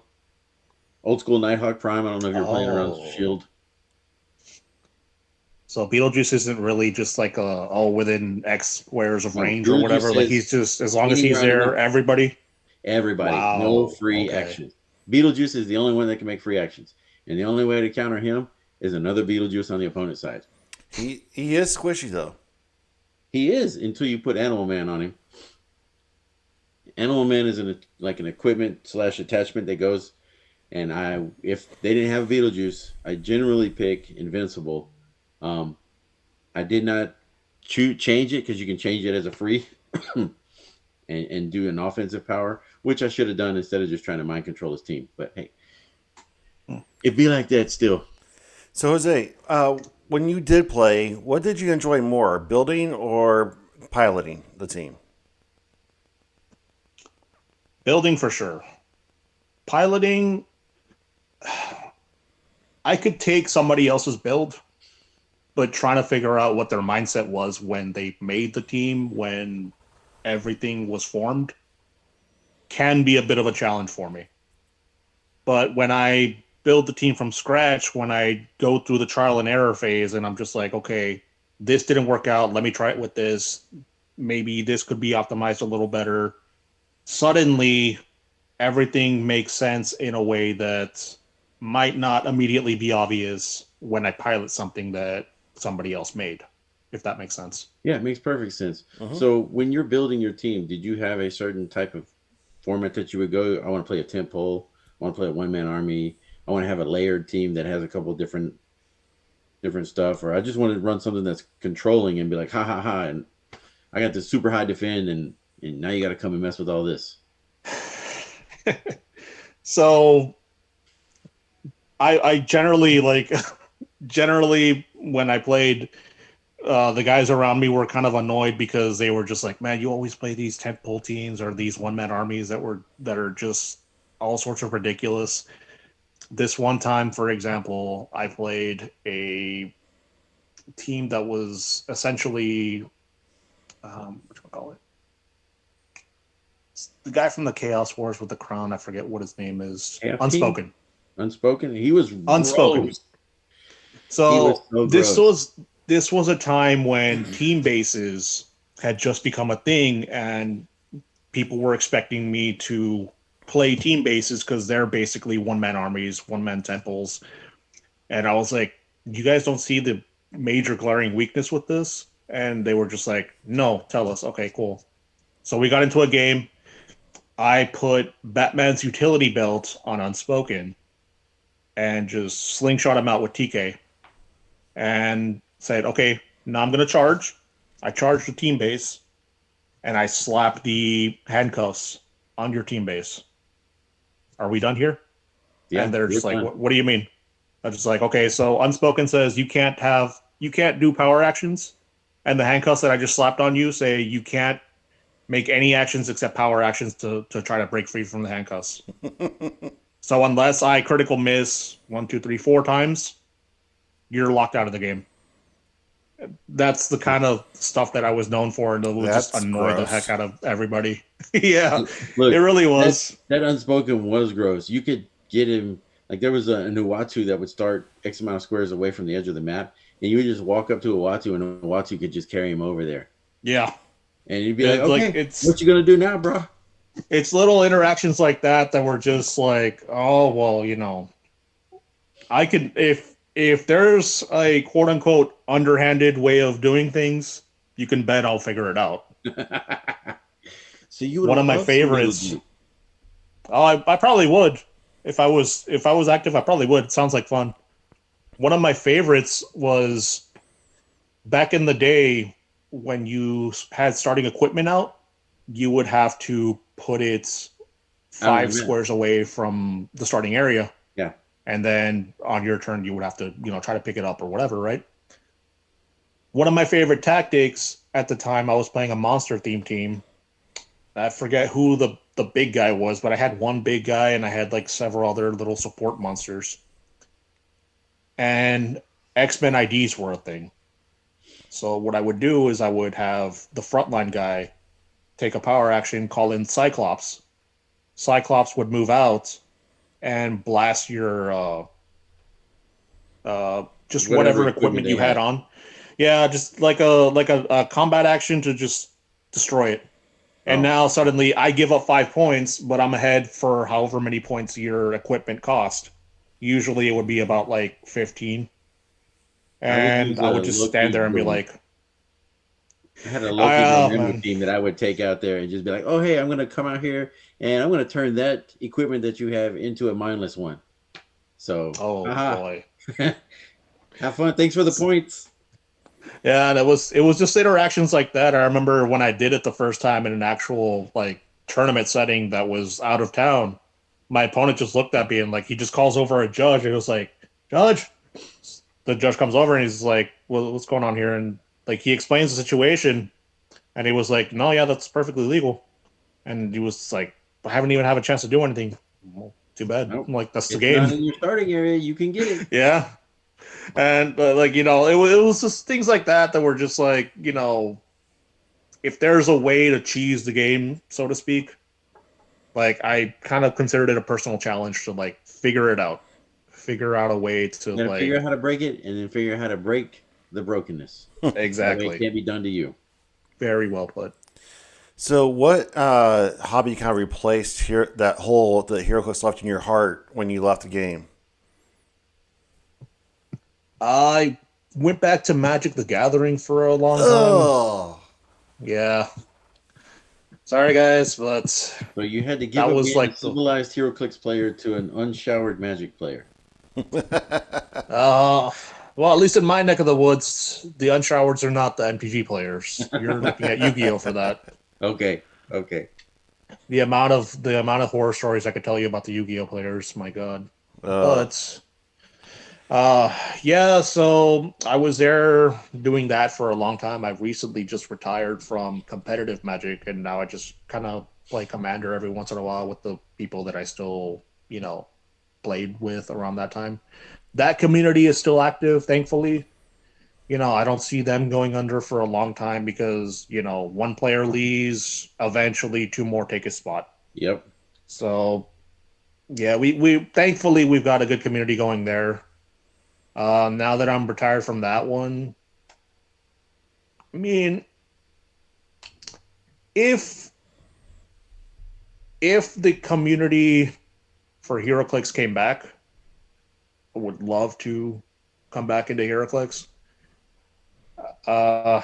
Old School Nighthawk Prime. I don't know if you're playing around Oh. Shield. So Beetlejuice isn't really just like within X squares of No, range or Beetlejuice whatever. Like says he's just as long as anywhere he's on the there, map. everybody. Everybody, no Wow. free Okay. actions. Beetlejuice is the only one that can make free actions. And the only way to counter him is another Beetlejuice on the opponent's side. He is squishy though. He is until you put Animal Man on him. Animal Man is like an equipment / attachment that goes. And if they didn't have Beetlejuice, I generally pick Invincible. Um, I did not change it because you can change it as a free and do an offensive power, which I should have done instead of just trying to mind control his team. But hey, it'd be like that still. So, Jose, when you did play, what did you enjoy more, building or piloting the team? Building for sure. Piloting, I could take somebody else's build, but trying to figure out what their mindset was when they made the team, when everything was formed, can be a bit of a challenge for me. But when I build the team from scratch, when I go through the trial and error phase and I'm just like, okay, this didn't work out, let me try it with this. Maybe this could be optimized a little better. Suddenly, everything makes sense in a way that might not immediately be obvious when I pilot something that somebody else made, if that makes sense. Yeah, it makes perfect sense. Mm-hmm. So when you're building your team, did you have a certain type of format that you would go? I want to play a tent pole. I want to play a one man army. I want to have a layered team that has a couple different stuff, or I just want to run something that's controlling and be like, ha ha ha, and I got this super high defend, and now you got to come and mess with all this. So I generally generally when I played, the guys around me were kind of annoyed because they were just like, man, you always play these tentpole teams or these one man armies that are just all sorts of ridiculous. This one time, for example, I played a team that was essentially what do you call it? It's the guy from the Chaos Wars with the crown. I forget what his name is. Half team? Unspoken. Unspoken. He was Unspoken. gross. He was So so this gross. was a time when team bases had just become a thing, and people were expecting me to play team bases because they're basically one man armies, one man temples, and I was like, "You guys don't see the major glaring weakness with this?" And they were just like, "No, tell us." Okay, cool. So we got into a game. I put Batman's utility belt on Unspoken and just slingshot him out with TK and said, okay, now I'm going to charge. I charged the team base and I slapped the handcuffs on your team base. Are we done here? Yeah, And they're we're just like, done. what do you mean? I'm just like, okay, so Unspoken says you can't do power actions. And the handcuffs that I just slapped on you say you can't make any actions except power actions to try to break free from the handcuffs. So unless I critical miss 1, 2, 3, 4 times, you're locked out of the game. That's the kind of stuff that I was known for, and it would just That's annoy the heck gross. out of everybody. Yeah, it Look, really that was. that unspoken was gross. You could get him like there was an Uatu that would start X amount of squares away from the edge of the map, and you would just walk up to Uatu, and Uatu could just carry him over there, Yeah, and you'd be like, it, like "Okay, what you gonna do now, bro?" it's little interactions like that that were just like, oh well, I could if there's a quote unquote underhanded way of doing things, you can bet I'll figure it out. So you would One of my love some favorites. Beetlejuice. Oh, I probably would if I was active. I probably would. It sounds like fun. One of my favorites was back in the day when you had starting equipment out. You would have to put it Out of the five map. squares away from the starting area, Yeah. and then on your turn you would have to try to pick it up or whatever, right? One of my favorite tactics at the time, I was playing a monster theme team. I forget who the big guy was, but I had one big guy and I had like several other little support monsters. And X-Men IDs were a thing. So what I would do is I would have the frontline guy take a power action, call in Cyclops. Cyclops would move out and blast your just Whatever whatever equipment equipment they you had had. on. Yeah, just like a combat action to just destroy it. And Oh, now suddenly I give up 5 points, but I'm ahead for however many points your equipment cost. Usually it would be about like 15. I would And use I a would just stand Loki there and be drone. like, I had a local demo Man. team that I would take out there and just be like, "Oh, hey, I'm going to come out here and I'm going to turn that equipment that you have into a mindless one." So, Oh haha, boy. have fun. Thanks for the points. Yeah, and it was just interactions like that. I remember when I did it the first time in an actual like tournament setting that was out of town. My opponent just looked at me and like he just calls over a judge and he was like, "Judge." The judge comes over and he's like, "Well, what's going on here?" And like he explains the situation and he was like, "No, yeah, that's perfectly legal." And he was like, "I haven't even had a chance to do anything." Well, too bad. Nope. I'm like, that's the It's not game. in your starting area. You can get it. Yeah. And like it was just things like that were just like if there's a way to cheese the game, so to speak, like I kind of considered it a personal challenge to like figure out a way to You got to figure like out how to break it and then figure out how to break the brokenness. That way it exactly. can't be done to you. Very well put. So, what hobby kind of replaced here that hole that Heroclix left in your heart when you left the game? I went back to Magic the Gathering for a long time. Oh, Yeah. Sorry guys, but So you had to give that up was being a like the civilized HeroClix player to an unshowered Magic player. uh well, at least in my neck of the woods, the unshowereds are not the MPG players. You're looking at Yu-Gi-Oh for that. Okay, okay. The amount of horror stories I could tell you about the Yu-Gi-Oh players, my god. uh, But yeah, so I was there doing that for a long time. I've recently just retired from competitive Magic, and now I just kind of play Commander every once in a while with the people that I still, played with around that time. That community is still active, thankfully. I don't see them going under for a long time because, one player leaves, eventually two more take his spot. Yep. So, yeah, we thankfully we've got a good community going there. Now that I'm retired from that one, I mean, if if the community for HeroClix came back, I would love to come back into HeroClix. Uh,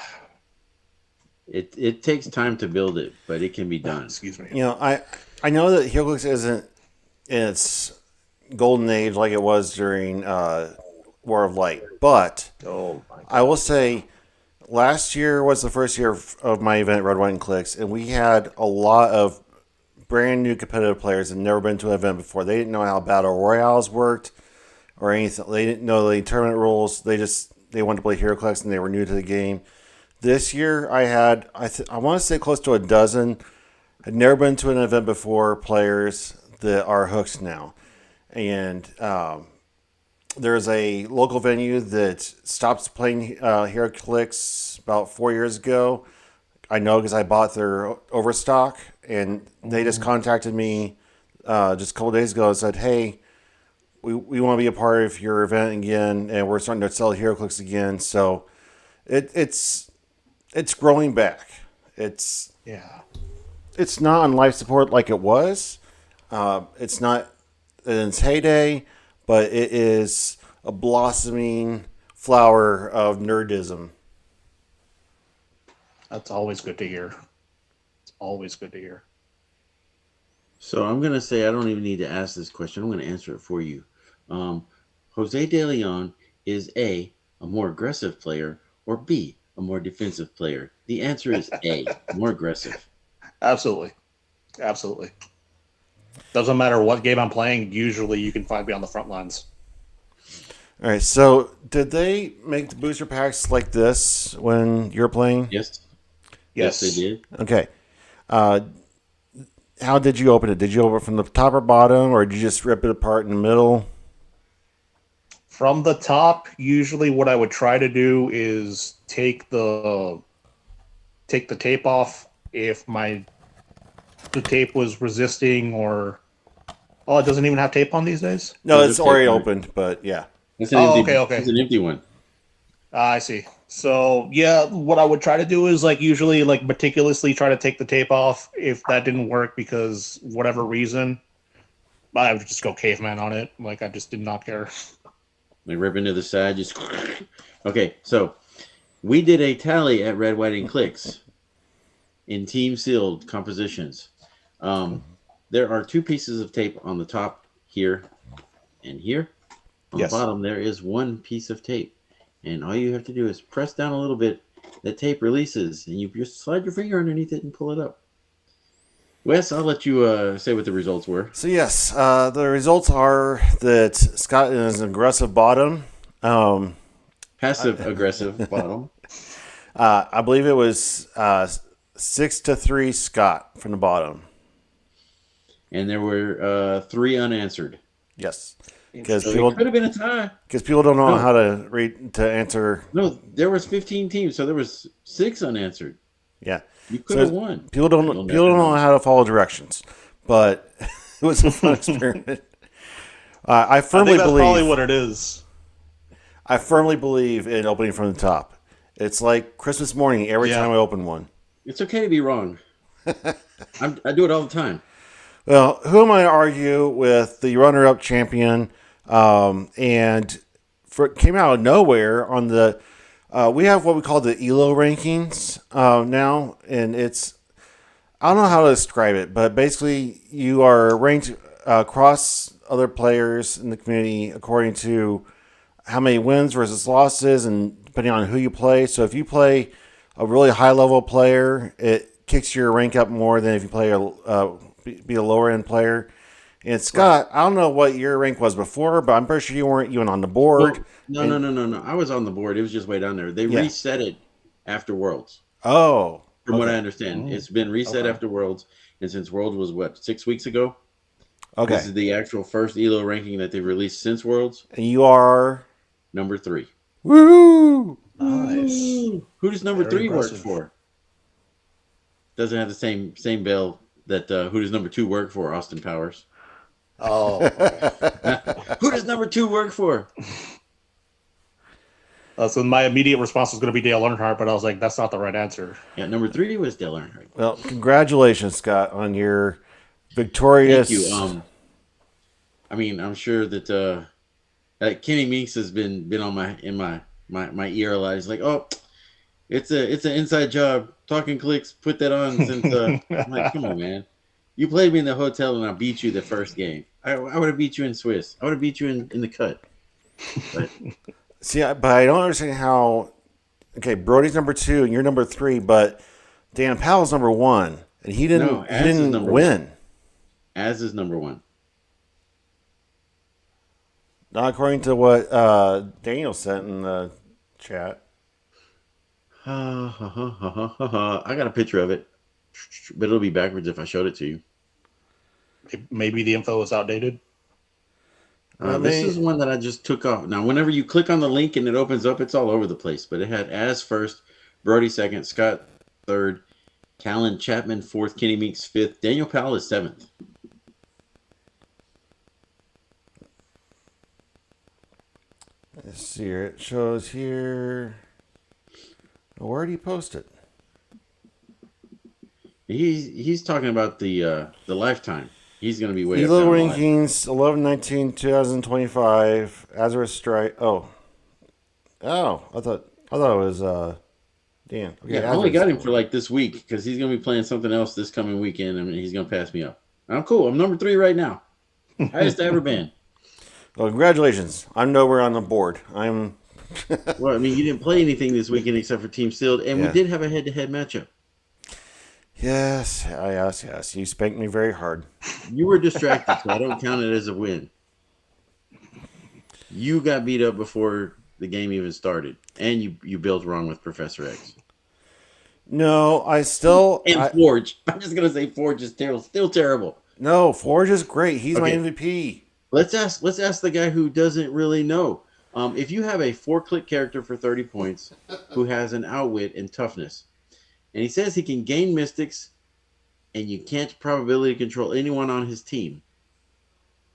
It takes time to build it, but it can be done. excuse me. I know that Heroclix isn't in its golden age like it was during War of Light, but Oh my I will god. say last year was the first year of my event, Red, White, and Clicks, and we had a lot of brand new competitive players that had never been to an event before. They didn't know how battle royales worked or anything. They didn't know the tournament rules. They wanted to play HeroClix and they were new to the game. This year, I had I want to say close to a dozen. Had never been to an event before. Players that are hooked now, and there's a local venue that stopped playing HeroClix about 4 years ago. I know because I bought their overstock, and they just contacted me just a couple days ago and said, "Hey, we want to be a part of your event again, and we're starting to sell HeroClix again." So it's growing back. It's Yeah. it's not on life support like it was. It's not in its heyday, but it is a blossoming flower of nerdism. That's always good to hear. It's always good to hear. So I'm gonna say I don't even need to ask this question. I'm gonna answer it for you. Um, Jose De Leon is a more aggressive player, or B, a more defensive player. The answer is A, more aggressive. Absolutely. Absolutely. Doesn't matter what game I'm playing, usually you can find me on the front lines. All right, so did they make the booster packs like this when you're playing? Yes, yes, they Yes. did. Okay. Uh, how did you open it? Did you open it from the top or bottom, or did you just rip it apart in the middle? From the top, usually what I would try to do is take the tape off if the tape was resisting or it doesn't even have tape on these days. No, No, it's there's tape already on it. opened, but yeah. That's an Oh, empty. okay, That's okay. an empty one. I see. So yeah, what I would try to do is like usually like meticulously try to take the tape off. If that didn't work because whatever reason, I would just go caveman on it. Like I just did not care. Like rip into the side, just okay. So We did a tally at Red, White, and Clix in team sealed compositions. There are 2 pieces of tape on the top here and here. On Yes. the bottom, there is 1 piece of tape. And all you have to do is press down a little bit. The tape releases, and you just slide your finger underneath it and pull it up. Wes, I'll let you say what the results were. So yes, the results are that Scott is an aggressive bottom. Passive aggressive bottom. I believe it was 6-3 Scott from the bottom. And there were 3 unanswered. Yes, because So people it could have been a tie. don't know how to read to answer. No, there was 15 teams, so there was 6 unanswered. Yeah, You could have won. People don't know how to follow directions, but it was a fun experiment. I firmly that's believe probably what it is. I firmly believe in opening from the top. It's like Christmas morning every time I open one. It's okay to be wrong. I do it all the time. Well, who am I to argue with the runner-up champion? And came out of nowhere on the. We have what we call the ELO rankings now, and it's. I don't know how to describe it, but basically you are ranked across other players in the community according to how many wins versus losses, and depending on who you play. So if you play a really high-level player, it kicks your rank up more than if you play be a lower-end player. And Scott, I don't know what your rank was before, but I'm pretty sure you weren't even on the board. Well, no. I was on the board. It was just way down there. They reset it after Worlds. Oh. From what I understand. It's been reset after Worlds. And since Worlds was, 6 weeks ago? Okay. This is the actual first ELO ranking that they've released since Worlds. And you are? Number 3. Woo! Nice. Who does number Very 3 impressive. work for? Doesn't have the same bill that who does number 2 work for? Austin Powers. Oh. Okay. Who does number 2 work for? So my immediate response was going to be Dale Earnhardt, but I was like, that's not the right answer. Yeah, number 3 was Dale Earnhardt. Well, congratulations, Scott, on your victorious. Thank you. I mean, I'm sure that Kenny Meeks has been on my ear a lot. He's like, oh, it's an inside job. Talking Clix, put that on since. I'm like, come on, man. You played me in the hotel and I beat you the first game. I would have beat you in Swiss. I would have beat you in the cut. But see, but I don't understand how. Okay, Brody's number 2 and you're number 3, but Dan Powell's number 1, and he didn't win. Az is number 1. Not according to what Daniel sent in the chat. I got a picture of it, but it'll be backwards if I showed it to you. Maybe the info is outdated. This is one that I just took off. Now, whenever you click on the link and it opens up, it's all over the place. But it had Az first, Brody second, Scott third, Callan Chapman 4th, Kenny Meeks 5th, Daniel Powell is 7th. Let's see here. It shows here. Where did he post it? He's talking about the lifetime. He's going to be way up ELO down rankings 11/19/2025. Azure Strike. Oh, I thought it was Dan. Okay, I only got him for like this week because he's going to be playing something else this coming weekend. I mean, he's going to pass me up. I'm cool. I'm number 3 right now. Highest I ever been. Well, congratulations. I'm nowhere on the board. I'm. Well, I mean, you didn't play anything this weekend except for Team Sealed, and we did have a head-to-head matchup. Yes. You spanked me very hard. You were distracted, so I don't count it as a win. You got beat up before the game even started, and you built wrong with Professor X. No, I still... Forge. I'm just going to say Forge is still terrible. No, Forge is great. He's my MVP. Let's ask the guy who doesn't really know. If you have a 4-click character for 30 points who has an outwit and toughness, and he says he can gain mystics and you can't probability control anyone on his team,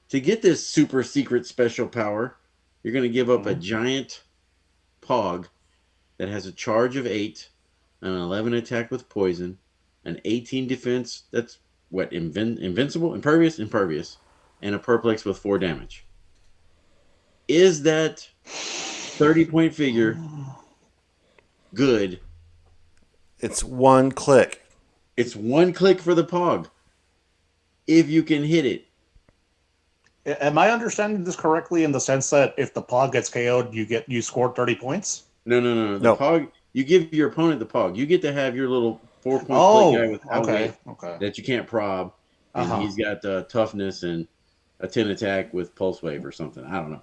to get this super secret special power, you're going to give up a giant Pog that has a charge of 8, an 11 attack with poison, an 18 defense, that's what, invincible, impervious, and a perplex with 4 damage. Is that 30-point figure good. It's one click. It's one click for the Pog. If you can hit it. Am I understanding this correctly in the sense that if the Pog gets KO'd, you scored 30 points? No. The No. Pog, you give your opponent the Pog. You get to have your little 4-point click guy Oh, with okay, outwit okay. that you can't prob, and Uh-huh. he's got toughness and a 10 attack with pulse wave or something. I don't know.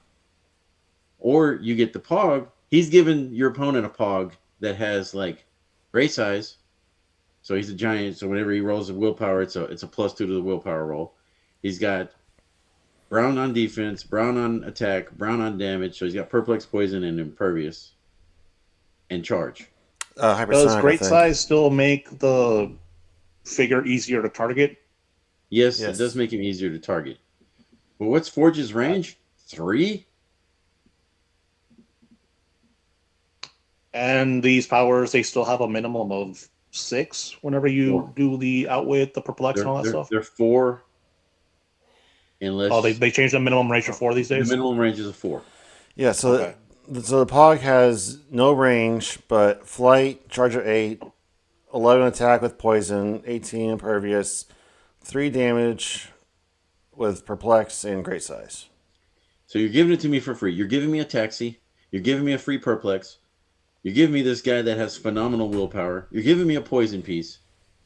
Or you get the Pog. He's giving your opponent a Pog that has like great size. So he's a giant. So whenever he rolls a willpower, it's a +2 to the willpower roll. He's got brown on defense, brown on attack, brown on damage. So he's got perplex, poison, and impervious, and charge. Does Hypersonic, I great think. size still make the figure easier to target? Yes, it does Yes. make him easier to target. But what's Forge's range? 3? And these powers, they still have a minimum of 6 whenever you 4. do the outwit, the perplex, and all that stuff? They're 4 Oh, unless they changed the minimum range to 4 these the days? minimum range is a 4. Yeah, Okay. so the Pog has no range, but flight, charge of 8, 11 attack with poison, 18 impervious, 3 damage with perplex, and great size. So you're giving it to me for free. You're giving me a taxi. You're giving me a free perplex. You're giving me this guy that has phenomenal willpower. You're giving me a poison piece.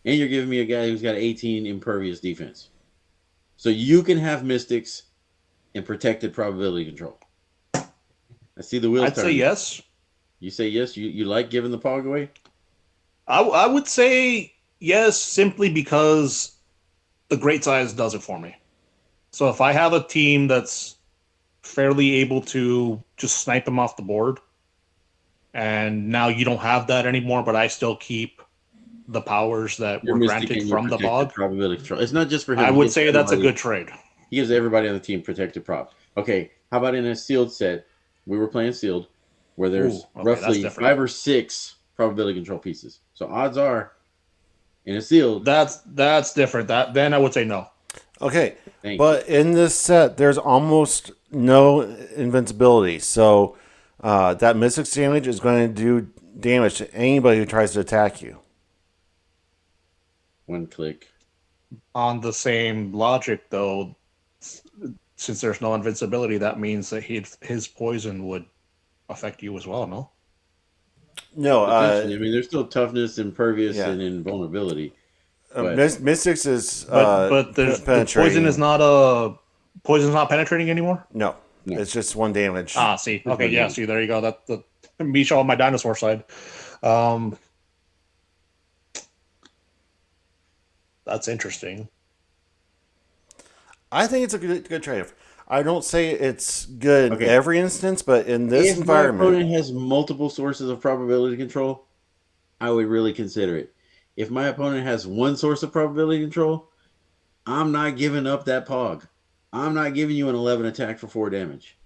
And you're giving me a guy who's got 18 impervious defense. So you can have mystics and protected probability control. I see the wheels I'd say turning. yes. You say yes? You like giving the Pog away? I would say yes, simply because the great size does it for me. So if I have a team that's fairly able to just snipe them off the board, and now you don't have that anymore, but I still keep the powers that Your were mystic granted and your from the protected Pog, probability control. It's not just for him. I He would gives say that's a everybody. good trade. He gives everybody on the team protected prop. Okay, how about in a sealed set? We were playing sealed, where Ooh, there's okay, that's roughly different. 5 or 6 probability control pieces. So odds are, in a sealed, That's different. That then I would say no. Okay, thank you. but in this set, there's almost no invincibility. So that Mystic's damage is going to do damage to anybody who tries to attack you. One click. On the same logic, though, since there's no invincibility, that means that his poison would affect you as well. No. No, Potentially, I mean, there's still toughness, impervious, yeah. and invulnerability. But Mystics is But the poison is penetrating. not poison's not penetrating anymore. No, no, it's just 1 damage. Ah, see, just okay, one yeah, damage. see, there you go. That the me showing my dinosaur side. Um, that's interesting. I think it's a good trade. I don't say it's good in Okay, every instance, but in this if my environment, opponent has multiple sources of probability control, I would really consider it. If my opponent has one source of probability control, I'm not giving up that Pog. I'm not giving you an 11 attack for 4 damage.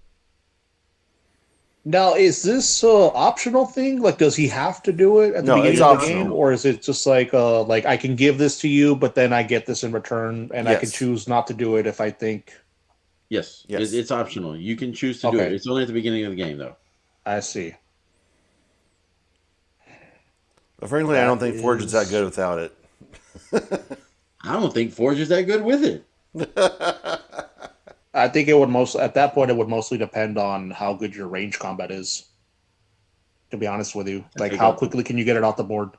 Now, is this a optional thing? Like, does he have to do it at the no, beginning it's of the Yes. game, optional. or is it just like I can give this to you, but then I get this in return, and I can Yes, choose not to do it if I think. Yes, yes. it's optional. You can choose to do it. Okay, It's only at the beginning of the game, though. I see. But frankly, I don't That think Forge is that good is. without it. I don't think Forge is that good with it. I think it would most at that point it would mostly depend on how good your range combat is. To be honest with you, That's like a how good point. quickly can you get it off the board?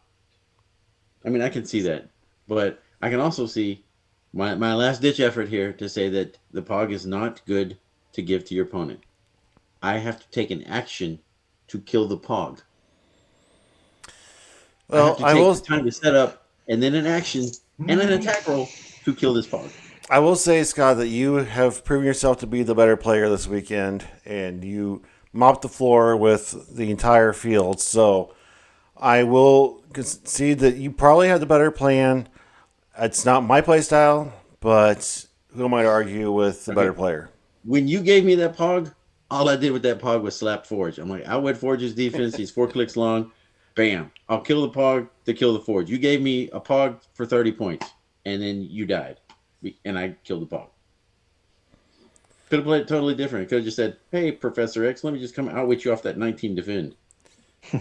I mean, I can see that. But I can also see my last ditch effort here to say that the Pog is not good to give to your opponent. I have to take an action to kill the Pog. I have Well, to take the time to set up and then an action and an Hmm. attack roll to kill this Pog. I will say, Scott, that you have proven yourself to be the better player this weekend, and you mopped the floor with the entire field. So I will concede that you probably had the better plan. It's not my play style, but who am I to argue with the better Okay. player? When you gave me that Pog, all I did with that Pog was slap Forge. I'm like, outwit Forge's defense. He's 4 clicks long. Bam. I'll kill the Pog to kill the Forge. You gave me a Pog for 30 points, and then you died. And I killed the Pog. Could have played it totally different. Could have just said, hey, Professor X, let me just come outwit you off that 19 defend.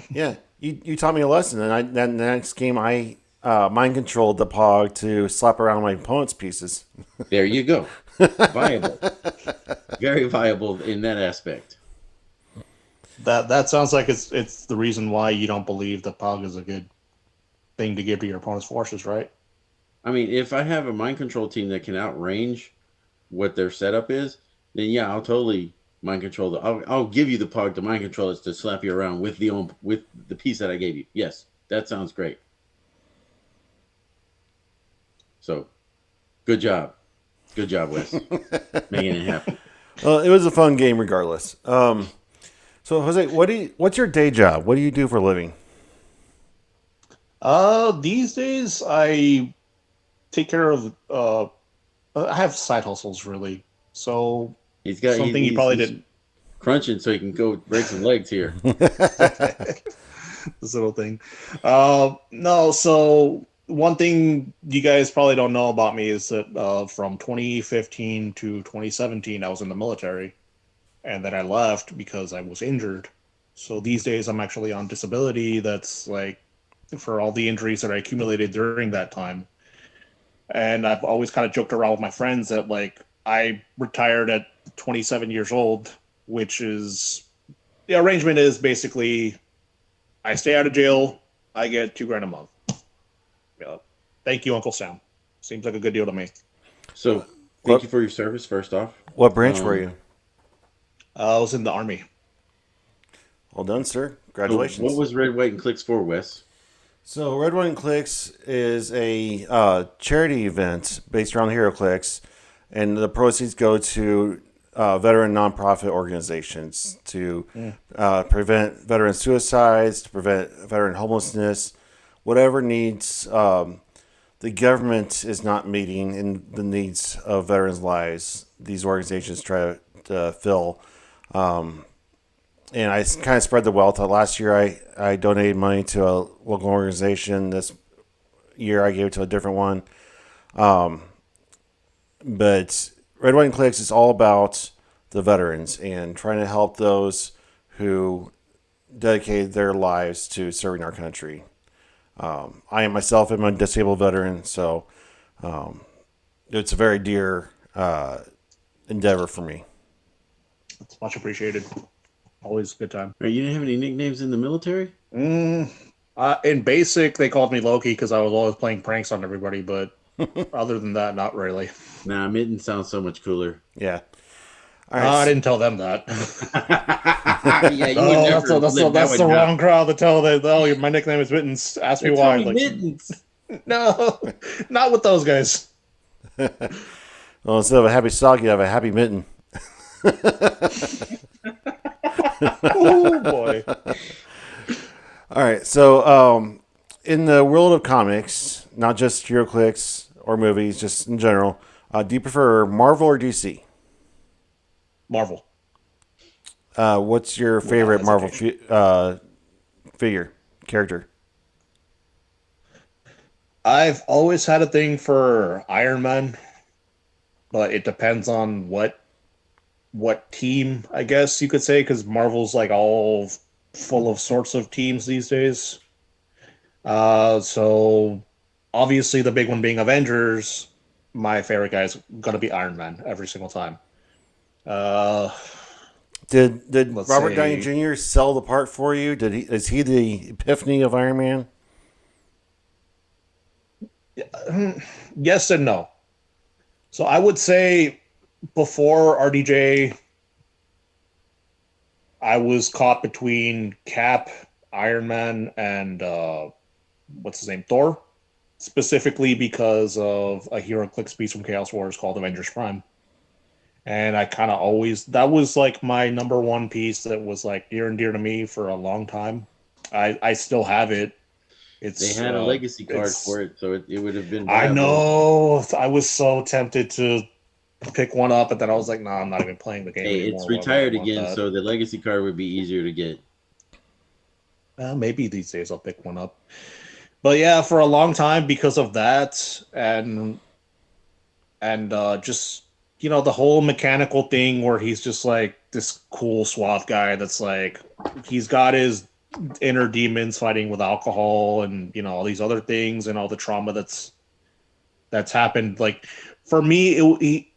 Yeah, you taught me a lesson, and then the next game I mind controlled the Pog to slap around my opponent's pieces. There you go. Viable. Very viable in that aspect. That sounds like it's the reason why you don't believe that Pog is a good thing to give to your opponent's forces, right? I mean, if I have a mind control team that can outrange what their setup is, then yeah, I'll totally mind control. I'll give you the Pog to mind control is to slap you around with the piece that I gave you. Yes, that sounds great. So, good job, Wes, making it happen. Well, it was a fun game regardless. So Jose, what's your day job? What do you do for a living? These days I take care of. I have side hustles really. So something you probably didn't. Crunching so he can go break some legs here. This little thing. No, so one thing you guys probably don't know about me is that from 2015 to 2017, I was in the military, and then I left because I was injured. So these days, I'm actually on disability. That's like for all the injuries that I accumulated during that time. And I've always kind of joked around with my friends that like I retired at 27 years old, which is the arrangement is basically I stay out of jail, I get $2,000 a month. Yeah. Thank you, Uncle Sam. Seems like a good deal to me. So, thank you for your service, first off. What branch were you? I was in the Army. Well done, sir. Congratulations. What was Red, White, and Clix for, Wes? So Red, White, and Clix is a charity event based around Heroclix, and the proceeds go to veteran nonprofit organizations to prevent veteran suicides, to prevent veteran homelessness, whatever needs the government is not meeting in the needs of veterans' lives. These organizations try to fill. And I kind of spread the wealth. Last year, I donated money to a local organization. This year, I gave it to a different one. But Red, White, and Clix is all about the veterans and trying to help those who dedicated their lives to serving our country. I myself am a disabled veteran, so it's a very dear endeavor for me. It's much appreciated. Always a good time. You didn't have any nicknames in the military? In basic, they called me Loki because I was always playing pranks on everybody, but other than that, not really. Nah, Mitten sounds so much cooler. Yeah. All right. I didn't tell them that. Yeah, you would never that's the wrong crowd to tell that. Oh, my nickname is Mittens. Ask me why. Like, Mittens. No, not with those guys. Well, instead of a happy sock, you have a happy mitten. Oh boy! All right, so in the world of comics, not just Heroclix or movies, just in general, do you prefer Marvel or DC? Marvel. What's your favorite Marvel figure character? I've always had a thing for Iron Man, but it depends on what team, I guess you could say, because Marvel's like all full of sorts of teams these days. So obviously the big one being Avengers, my favorite guy is gonna be Iron Man every single time. Did Robert Downey Jr. sell the part for you? Is he the epiphany of Iron Man? Yes and no. So I would say before RDJ, I was caught between Cap, Iron Man, and what's his name, Thor, specifically because of a HeroClix piece from Chaos Wars called Avengers Prime. And I kind of always, that was like my number one piece that was like near and dear to me for a long time. I still have it. They had a legacy card for it, so it would have been viable. I know. I was so tempted to pick one up, but then I was like, "No, I'm not even playing the game anymore." It's retired again, so the legacy card would be easier to get. Maybe these days I'll pick one up. But yeah, for a long time because of that, and just the whole mechanical thing where he's just like this cool suave guy that's like he's got his inner demons fighting with alcohol and all these other things and all the trauma that's happened. Like for me,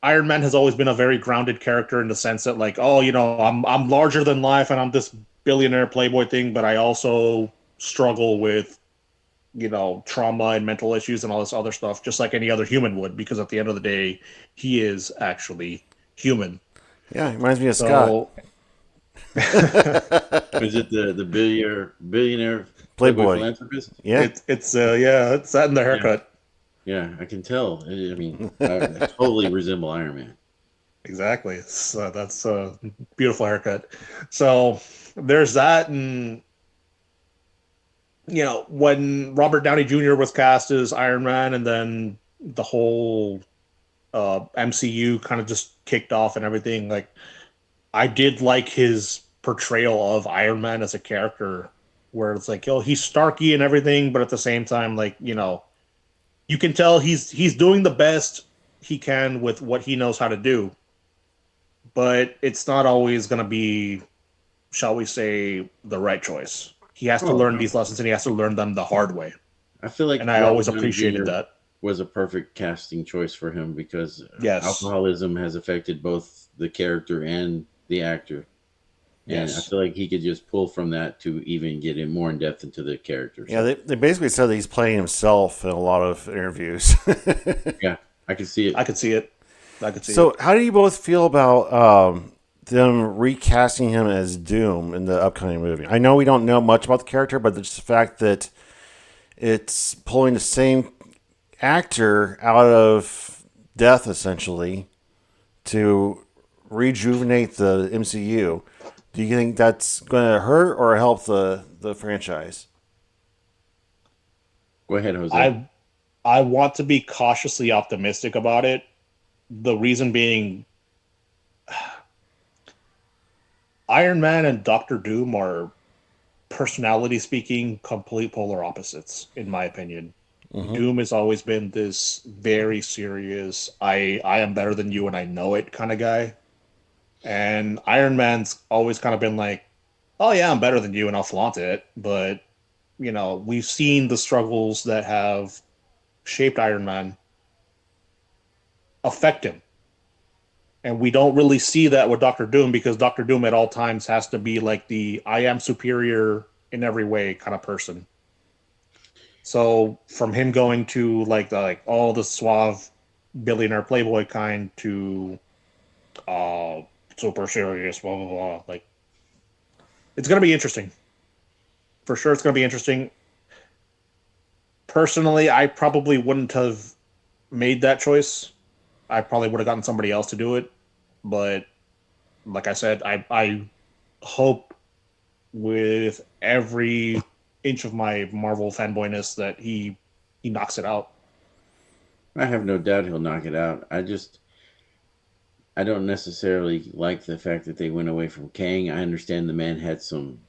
Iron Man has always been a very grounded character in the sense that like, oh, I'm larger than life and I'm this billionaire playboy thing, but I also struggle with trauma and mental issues and all this other stuff, just like any other human would, because at the end of the day, he is actually human. Yeah, it reminds me of Scott. So Is it the billionaire playboy Playboy. philanthropist? Yeah. it's that in the Yeah, haircut. yeah, I can tell. I mean, I totally resemble Iron Man. Exactly. So that's a beautiful haircut. So there's that, and when Robert Downey Jr. was cast as Iron Man, and then the whole MCU kind of just kicked off and everything. Like, I did like his portrayal of Iron Man as a character, where it's like, he's Starky and everything, but at the same time, like, you can tell he's doing the best he can with what he knows how to do, but it's not always going to be, shall we say, the right choice. He has to Oh learn no, these lessons and he has to learn them the hard way. I feel like And I Robert always Downey appreciated Jr. that. was a perfect casting choice for him because Yes. alcoholism has affected both the character and the actor, and I Yes. feel like he could just pull from that to even get in more in depth into the character. Yeah, So they basically said that he's playing himself in a lot of interviews. yeah, I can see it. I could see it. I could see So, it. how do you both feel about them recasting him as Doom in the upcoming movie? I know we don't know much about the character, but just the fact that it's pulling the same actor out of death, essentially, to rejuvenate the MCU. Do you think that's going to hurt or help the franchise? Go ahead, Jose. I want to be cautiously optimistic about it. The reason being, Iron Man and Doctor Doom are, personality speaking, complete polar opposites, in my opinion. Mm-hmm. Doom has always been this very serious, I am better than you and I know it kind of guy. And Iron Man's always kind of been like, oh yeah, I'm better than you and I'll flaunt it. But, we've seen the struggles that have shaped Iron Man affect him. And we don't really see that with Doctor Doom because Doctor Doom at all times has to be like the I am superior in every way kind of person. So from him going to like all the suave billionaire playboy kind to uh super serious, blah blah blah. Like, it's gonna be interesting. For sure it's gonna be interesting. Personally, I probably wouldn't have made that choice. I probably would have gotten somebody else to do it. But like I said, I hope with every inch of my Marvel fanboyness that he knocks it out. I have no doubt he'll knock it out. I don't necessarily like the fact that they went away from Kang. I understand the man had some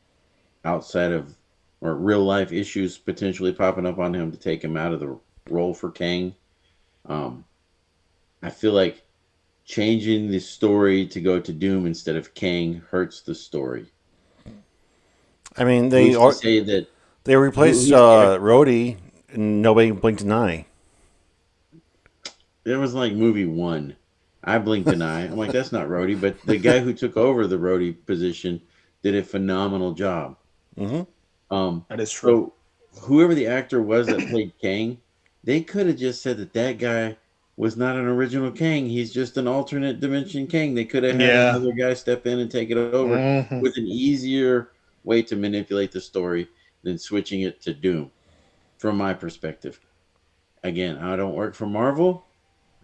outside of or real life issues potentially popping up on him to take him out of the role for Kang. Um, I feel like changing the story to go to Doom instead of Kang hurts the story. I mean, Who's to say that? they replaced Who's the Rhodey and nobody blinked an eye. It was like movie one. I blinked an eye. I'm like, that's not Rhodey, but the guy who took over the Rhodey position did a phenomenal job. Mm-hmm. That is true. So whoever the actor was that played Kang, they could have just said that that guy was not an original Kang. He's just an alternate dimension Kang. They could have had Yeah. another guy step in and take it over Mm-hmm. with an easier way to manipulate the story than switching it to Doom, from my perspective. Again, I don't work for Marvel.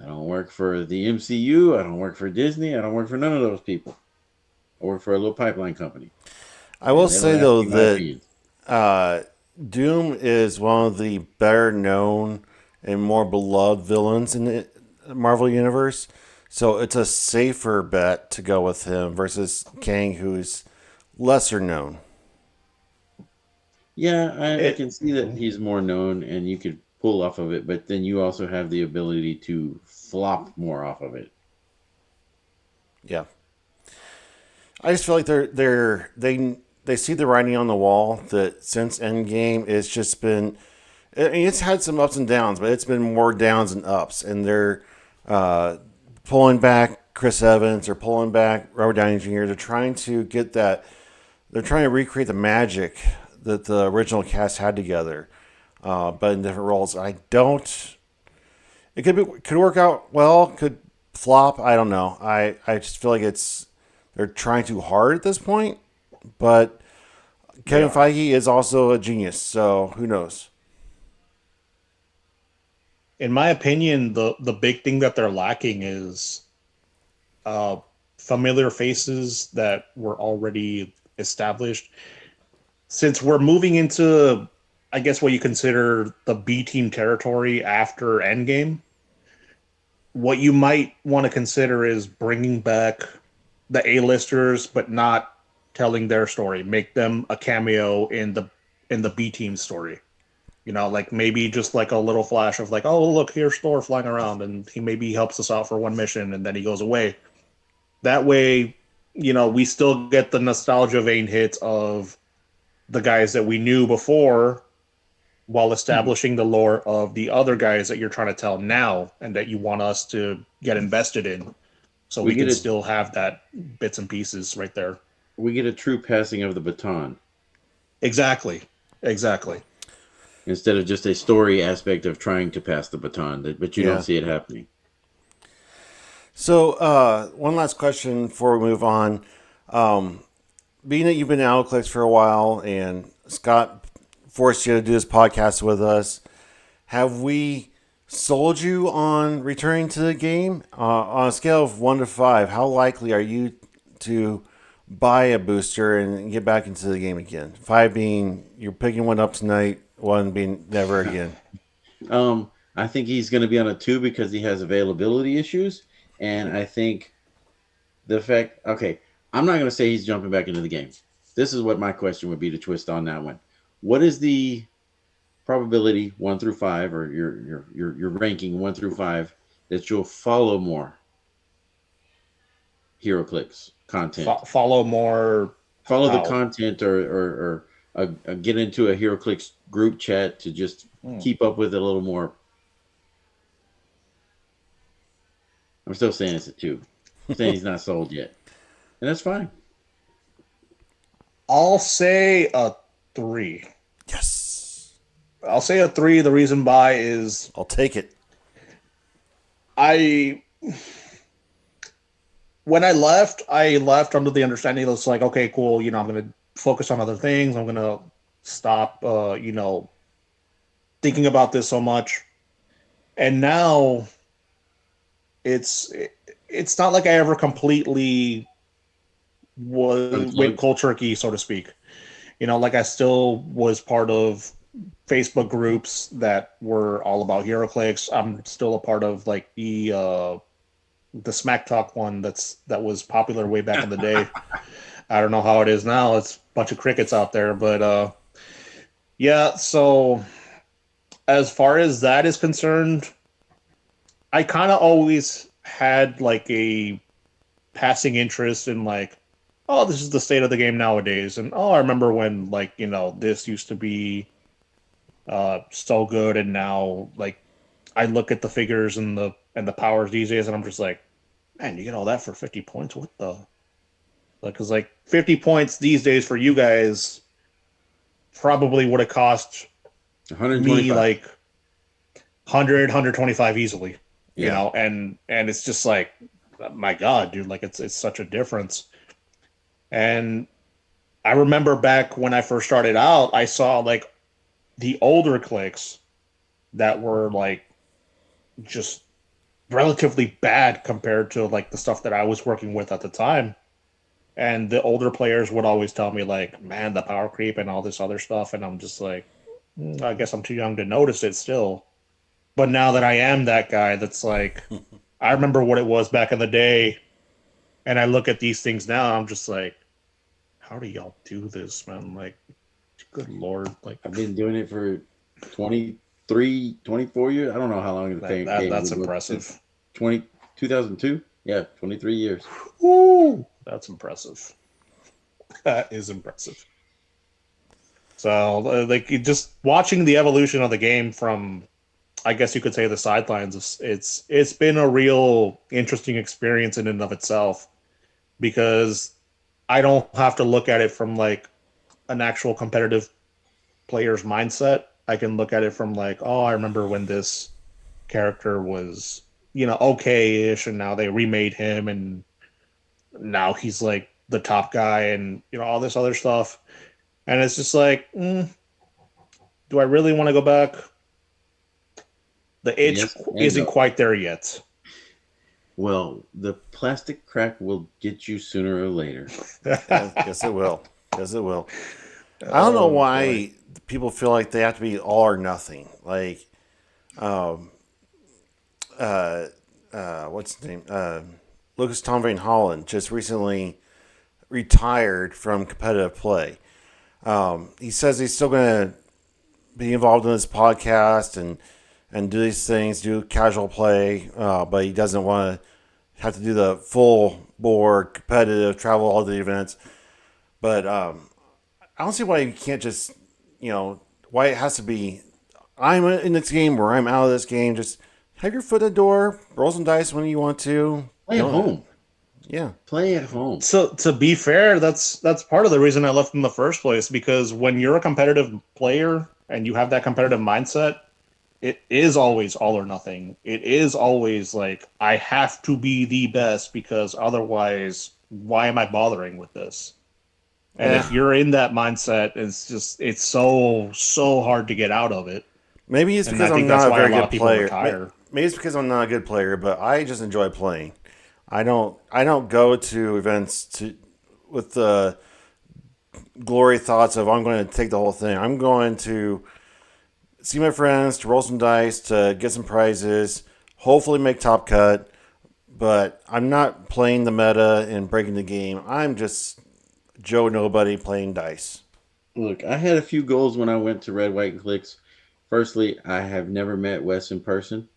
I don't work for the MCU. I don't work for Disney. I don't work for none of those people. I work for a little pipeline company, I will and they don't say ask though me my that opinion. uh, Doom is one of the better known and more beloved villains in the Marvel universe. So it's a safer bet to go with him versus Kang, who's lesser known. Yeah, I It can see that he's more known and you could pull off of it, but then you also have the ability to flop more off of it. Yeah, I just feel like they they see the writing on the wall that since Endgame, it's just been. I mean, it's had some ups and downs, but it's been more downs and ups. And they're pulling back Chris Evans or pulling back Robert Downey Jr. They're trying to get that. They're trying to recreate the magic that the original cast had together, but in different roles. I don't. It could work out well. Could flop. I don't know. I just feel like they're trying too hard at this point. But Kevin Feige is also a genius, so who knows? In my opinion, the big thing that they're lacking is uh, familiar faces that were already established. Since we're moving into, I guess, what you consider the B team territory after Endgame, what you might want to consider is bringing back the A-listers, but not telling their story. Make them a cameo in the B team story. Like maybe just like a little flash of like, oh look, here's Thor flying around, and he maybe helps us out for one mission, and then he goes away. That way, we still get the nostalgia vein hit of the guys that we knew before, while establishing the lore of the other guys that you're trying to tell now, and that you want us to get invested in, so We we get can it. still have that bits and pieces right there. We get a true passing of the baton Exactly. instead of just a story aspect of trying to pass the baton, but you don't Yeah. see it happening. So, one last question before we move on. Being that you've been at Heroclix for a while and Scott forced you to do this podcast with us, have we sold you on returning to the game? On a scale of 1 to 5, how likely are you to buy a booster and get back into the game again? 5 being you're picking one up tonight, 1 being never again. I think he's going to be on a 2 because he has availability issues, and I think the fact. Okay, I'm not going to say he's jumping back into the game. This is what my question would be to twist on that one. What is the probability 1 through 5, or your ranking 1 through 5, that you'll follow more HeroClix content? Follow more. Follow the How? content, or get into a HeroClix group chat to just Hmm. keep up with it a little more. I'm still saying it's a 2. I'm saying he's not sold yet, and that's fine. I'll say a 3. Yes. I'll say a 3. The reason why is I'll take it. I when I left under the understanding that it's like, okay, cool, I'm gonna focus on other things. I'm gonna stop thinking about this so much. And now it's it's not like I ever completely went Unplugged. cold turkey, so to speak. Like I still was part of Facebook groups that were all about HeroClix. I'm still a part of like the Smack Talk one that was popular way back in the day. I don't know how it is now. It's a bunch of crickets out there, but yeah. So as far as that is concerned, I kind of always had like a passing interest in like, oh, this is the state of the game nowadays, and oh, I remember when like this used to be so good, and now like I look at the figures and the powers these days, and I'm just like, man, you get all that for 50 points? What the? Because like 50 points these days for you guys probably would have cost me 125. like 125 easily, Yeah. and it's just like, my God, dude, like it's such a difference. And I remember back when I first started out, I saw like the older clicks that were like just relatively bad compared to like the stuff that I was working with at the time. And the older players would always tell me like, man, the power creep and all this other stuff, and I'm just like, I guess I'm too young to notice it still. But now that I am that guy that's like, I remember what it was back in the day, and I look at these things now, I'm just like, how do y'all do this, man? Like, good lord, like I've been doing it for 23, 24 years. I don't know how long the game that's was. impressive. 2002. Yeah, 23 years. Woo, that's impressive. That is impressive. So, like, just watching the evolution of the game from, I guess you could say, the sidelines, it's been a real interesting experience in and of itself, because I don't have to look at it from like an actual competitive player's mindset. I can look at it from like, oh, I remember when this character was, okay-ish, and now they remade him, and now he's like the top guy, and all this other stuff. And it's just like, do I really want to go back? The itch Yes and isn't no. quite there yet. Well, the plastic crack will get you sooner or later. Yes, it will. Yes, it will. I don't know Oh boy. why people feel like they have to be all or nothing. Like, what's his name? Lucas Tom Van Holland just recently retired from competitive play. He says he's still going to be involved in this podcast and do these things, do casual play, but he doesn't want to have to do the full board competitive, travel all the events. But I don't see why you can't just, why it has to be, I'm in this game or I'm out of this game. Just have your foot in the door, roll some dice when you want to. Play at home. Yeah. Play at home. So to be fair, that's part of the reason I left in the first place, because when you're a competitive player and you have that competitive mindset, it is always all or nothing. It is always like, I have to be the best, because otherwise, why am I bothering with this? And Yeah. if you're in that mindset, it's so hard to get out of it. Maybe it's And I because I'm think that's not a why a very lot good of people player. retire. Maybe it's because I'm not a good player, but I just enjoy playing. I don't go to events with the glory thoughts of I'm going to take the whole thing. I'm going to see my friends, to roll some dice, to get some prizes, hopefully make top cut. But I'm not playing the meta and breaking the game. I'm just Joe Nobody playing dice. Look, I had a few goals when I went to Red, White, and Clicks. Firstly, I have never met Wes in person.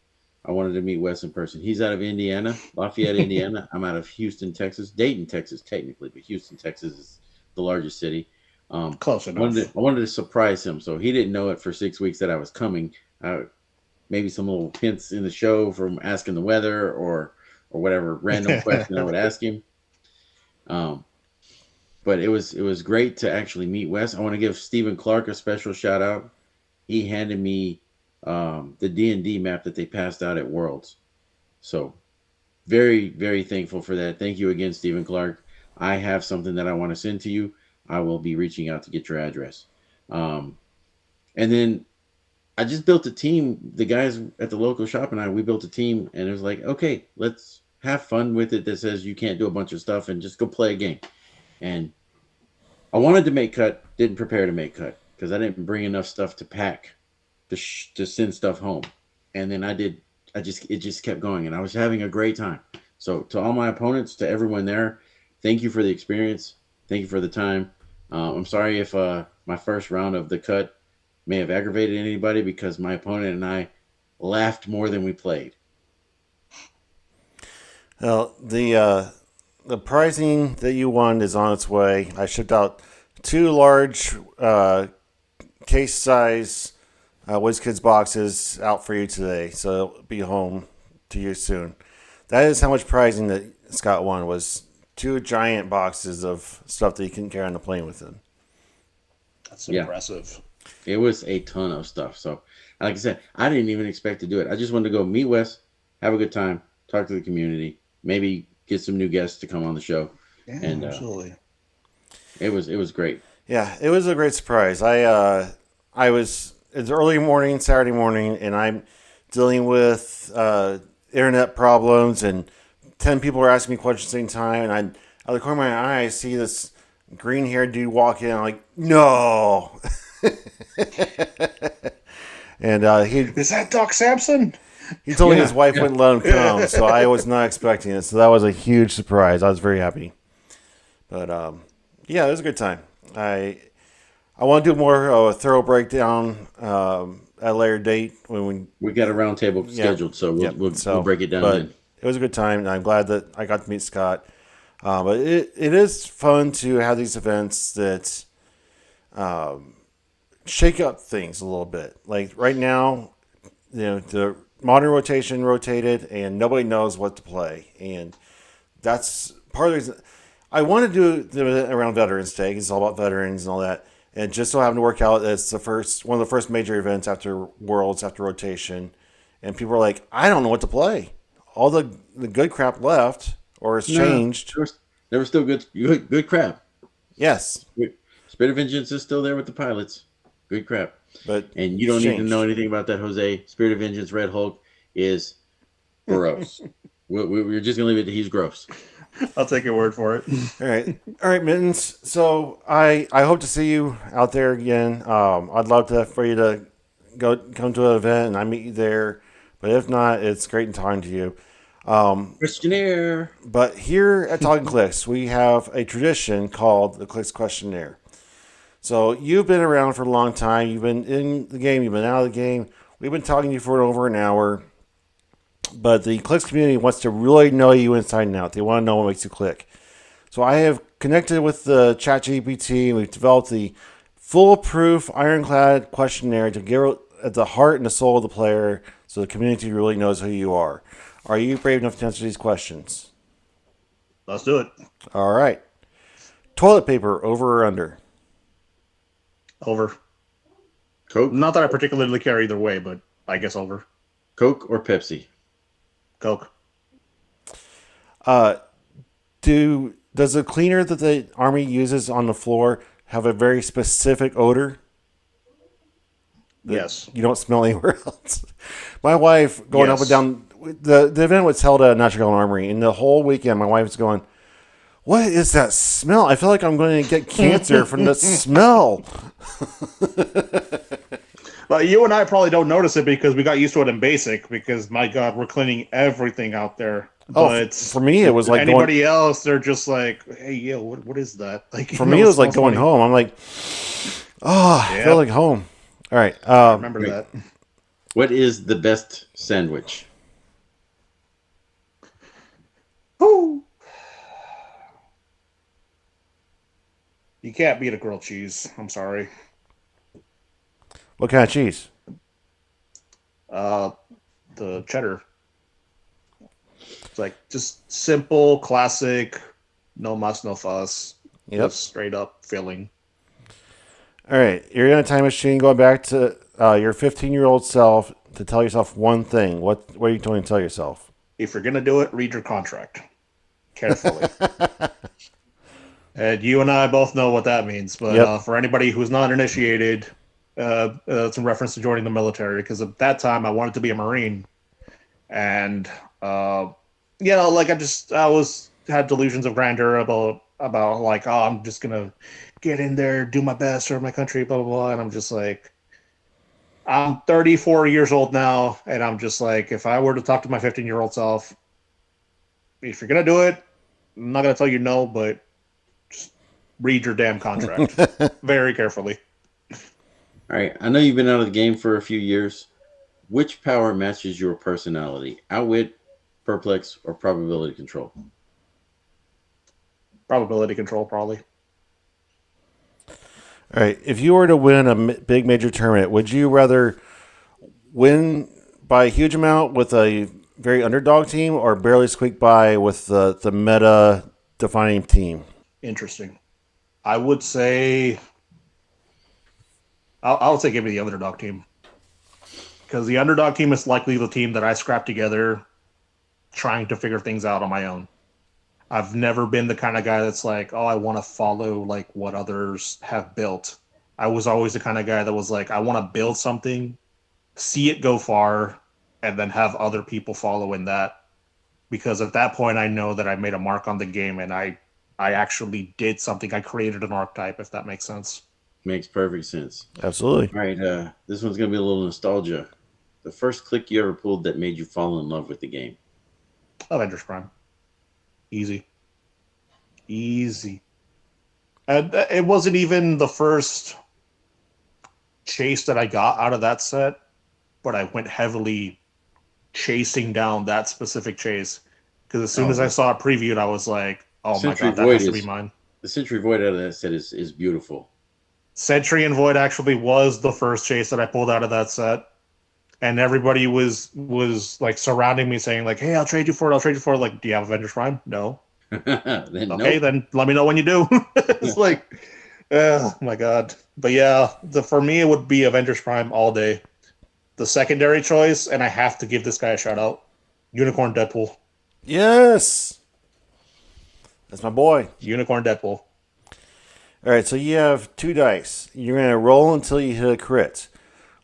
I wanted to meet Wes in person. He's out of Indiana, Lafayette, Indiana. I'm out of Houston, Texas, Dayton, Texas, technically, but Houston, Texas is the largest city. Close enough. I wanted to surprise him, so he didn't know it for 6 weeks that I was coming. Maybe some little hints in the show from asking the weather or whatever random question I would ask him. Um, but it was great to actually meet Wes. I want to give Stephen Clark a special shout out. He handed me the D&D map that they passed out at Worlds. So very, very thankful for that. Thank you again, Stephen Clark. I have something that I want to send to you. I will be reaching out to get your address. Um, and then I just built a team. The guys at the local shop and we built a team, and it was like, okay, let's have fun with it. That says you can't do a bunch of stuff and just go play a game. And I wanted to make cut, didn't prepare to make cut because I didn't bring enough stuff to pack to send stuff home. And then I did. It just kept going, and I was having a great time. So to all my opponents, to everyone there, thank you for the experience. Thank you for the time. I'm sorry if my first round of the cut may have aggravated anybody because my opponent and I laughed more than we played. Well, the pricing that you won is on its way. I shipped out two large case size Wizkids boxes out for you today, so it'll be home to you soon. That is how much pricing that Scott won, was two giant boxes of stuff that you can carry on the plane with him. That's Yeah, impressive. it was a ton of stuff. So, like I said, I didn't even expect to do it. I just wanted to go meet Wes, have a good time, talk to the community, maybe get some new guests to come on the show, Yeah, and absolutely. it was great. Yeah, it was a great surprise. I was it's early morning, Saturday morning, and I'm dealing with internet problems, and 10 people are asking me questions at the same time, and out of the corner of my eye, I see this green haired dude walk in. I'm like, no. And Is that Doc Samson? he told me his Yeah, wife yeah. wouldn't let him come, so I was not expecting it. So that was a huge surprise. I was very happy. But yeah, it was a good time. I want to do more of a thorough breakdown at a later date when we. We got a roundtable Yeah, scheduled, so yeah. we'll break it down But then. it was a good time, and I'm glad that I got to meet Scott. But it is fun to have these events that shake up things a little bit. Like right now, the modern rotation rotated, and nobody knows what to play, and that's part of the reason I want to do the around Veterans Day. 'Cause it's all about veterans and all that. And it just so happened to work out that it's one of the first major events after Worlds after rotation, and people are like, I don't know what to play. All the good crap left or has No, changed. there was still good crap. Yes, Spirit of Vengeance is still there with the pilots. Good crap. but And you it's don't need to know changed. anything about that, Jose. Spirit of Vengeance, Red Hulk is gross. We're just gonna leave it. He's gross. I'll take your word for it. All right, Mittens. So I hope to see you out there again. I'd love for you to come to an event and I meet you there. But if not, it's great in talking to you. Questionnaire. But here at Talking Clix, we have a tradition called the Clix Questionnaire. So you've been around for a long time. You've been in the game. You've been out of the game. We've been talking to you for over an hour. But the Clix community wants to really know you inside and out. They want to know what makes you click. So I have connected with the ChatGPT. We've developed the foolproof, ironclad questionnaire to get at the heart and the soul of the player, so the community really knows who you are. Are you brave enough to answer these questions? Let's do it. All right. Toilet paper, over or under? Over. Coke, Not that I particularly care either way, but I guess over. Coke or Pepsi? Coke. Does the cleaner that the army uses on the floor have a very specific odor? Yes. You don't smell anywhere else. My wife going up and down the event was held at Natural Gun Armory, and the whole weekend my wife was going, "What is that smell? I feel like I'm going to get cancer from the smell." Well, you and I probably don't notice it because we got used to it in basic. Because my God, we're cleaning everything out there. Oh, But for me it was like anybody else, they're just like, "Hey, yo, what is that?" Like, for me it was like going funny. home. I'm like, "Oh, I feel like home." All right. I remember Wait. that. What is the best sandwich? Woo. You can't beat a grilled cheese. I'm sorry. What kind of cheese? The cheddar. It's like just simple, classic, no muss, no fuss. Yep. Just straight up filling. All right. You're in a time machine going back to your 15-year-old self to tell yourself one thing. What are you going to tell yourself? If you're gonna do it, read your contract carefully. And you and I both know what that means. But Yep. For anybody who's not initiated, it's in reference to joining the military. Because at that time, I wanted to be a Marine, and like I was had delusions of grandeur about like, oh, I'm just gonna get in there, do my best, serve my country, blah blah blah. And I'm just like, I'm 34 years old now, and I'm just like, if I were to talk to my 15-year-old self, if you're gonna do it, I'm not gonna tell you no, but just read your damn contract very carefully. All right. I know you've been out of the game for a few years. Which power matches your personality? Outwit, perplex, or probability control? Probability control, probably. All right. If you were to win a big major tournament, would you rather win by a huge amount with a very underdog team or barely squeak by with the meta defining team? Interesting. I would say I'll say give me the underdog team. Because the underdog team is likely the team that I scrapped together trying to figure things out on my own. I've never been the kind of guy that's like, oh, I want to follow like what others have built. I was always the kind of guy that was like, I want to build something, see it go far, and then have other people follow in that. Because at that point, I know that I made a mark on the game and I actually did something. I created an archetype, if that makes sense. Makes perfect sense. Absolutely. All right. This one's going to be a little nostalgia. The first click you ever pulled that made you fall in love with the game? Avengers Prime. Easy. And it wasn't even the first chase that I got out of that set, but I went heavily chasing down that specific chase. Because as soon as I saw it previewed, I was like, oh my Century God, that Void has to be mine. The Century Void out of that set is beautiful. Sentry and Void actually was the first chase that I pulled out of that set, and everybody was like surrounding me, saying like, "Hey, I'll trade you for it. I'll trade you for it." Like, do you have Avengers Prime? No. Then Okay, nope. then let me know when you do. It's like, oh my god. But yeah, for me it would be Avengers Prime all day. The secondary choice, and I have to give this guy a shout out. Unicorn Deadpool. Yes, that's my boy. Unicorn Deadpool. All right, so you have 2 dice. You're going to roll until you hit a crit.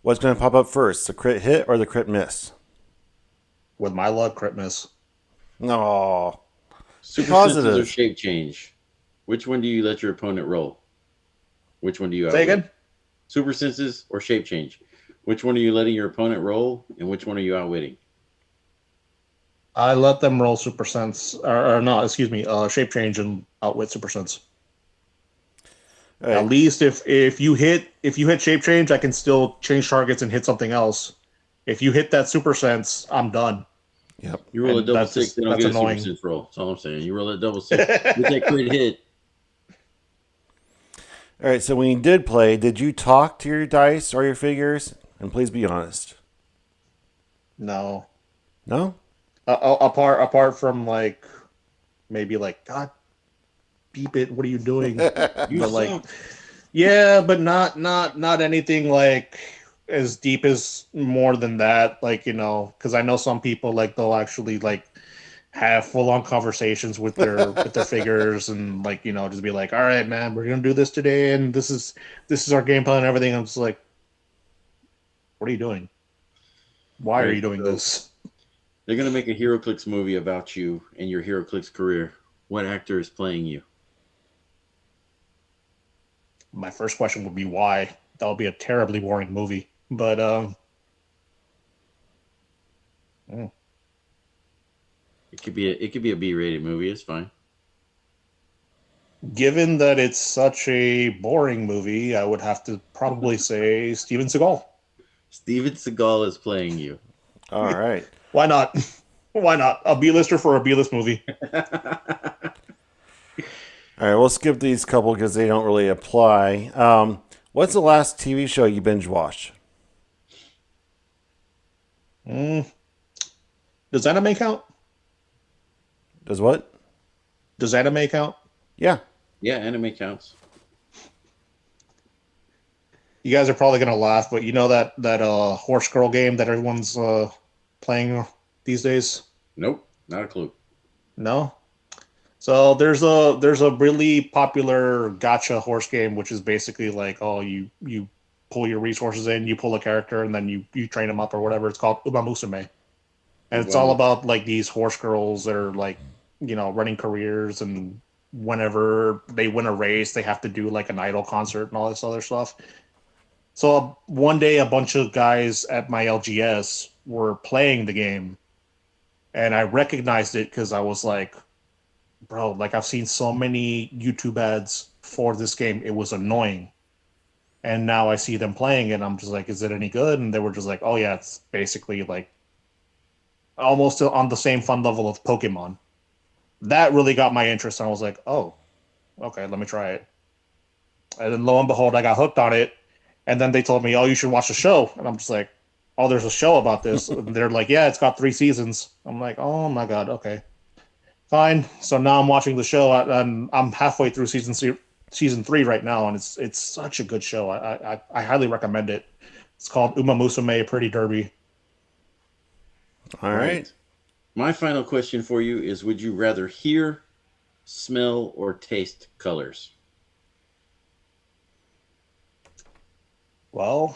What's going to pop up first, the crit hit or the crit miss? With my luck, crit miss. No. Super senses or Positive. shape change. Which one do you let your opponent roll? Which one do you Say outwit? again? Super senses or shape change. Which one are you letting your opponent roll, and which one are you outwitting? I let them roll Super Sense, or no, excuse me, Shape Change and outwit Super Sense. All At right. least if you hit Shape Change, I can still change targets and hit something else. If you hit that Super Sense, I'm done. Yep. You roll a And double six, they don't that's get a super annoying. sense roll. That's all I'm saying. You roll a double six, with that crit hit. All right, so when you did play, did you talk to your dice or your figures? And please be honest. No. No? Apart from like maybe like God beep it, what are you doing? You But like suck. yeah, but not anything like as deep as more than that. Like, because I know some people like they'll actually like have full on conversations with their figures and like, just be like, all right, man, we're gonna do this today and this is our game plan and everything. I'm just like, what are you doing? Why All are right, you doing so this? they're gonna make a Heroclix movie about you and your Heroclix career. What actor is playing you? My first question would be why. That would be a terribly boring movie. But mm, It could be a B-rated movie. It's fine. given that it's such a boring movie, I would have to probably say Steven Seagal. Steven Seagal is playing you. All right. Why not? Why not? A B-lister for a B-list movie. All right, we'll skip these couple because they don't really apply. What's the last TV show you binge watched? Mm, does anime count? Does what? Does anime count? Yeah. Yeah, anime counts. You guys are probably gonna laugh, but you know that horse girl game that everyone's playing these days? Nope, not a clue. No. So there's a really popular gotcha horse game, which is basically like, oh, you pull your resources in, you pull a character, and then you train them up or whatever. It's called Uma Musume, and it's all Ubamos. about like these horse girls that are like, running careers, and whenever they win a race, they have to do like an idol concert and all this other stuff. So one day, a bunch of guys at my LGS were playing the game, and I recognized it because I was like, bro, like I've seen so many YouTube ads for this game. It was annoying. And now I see them playing it. And I'm just like, is it any good? And they were just like, oh, yeah, it's basically like almost on the same fun level of Pokemon. That really got my interest. And I was like, oh, okay, let me try it. And then lo and behold, I got hooked on it. And then they told me, oh, you should watch the show. And I'm just like, oh, there's a show about this. And they're like, yeah, it's got 3 seasons. I'm like, oh my God, okay. Fine. So now I'm watching the show. I'm halfway through season 3 right now, and it's such a good show. I highly recommend it. It's called Uma Musume Pretty Derby. All right. Right. My final question for you is: would you rather hear, smell, or taste colors? Well,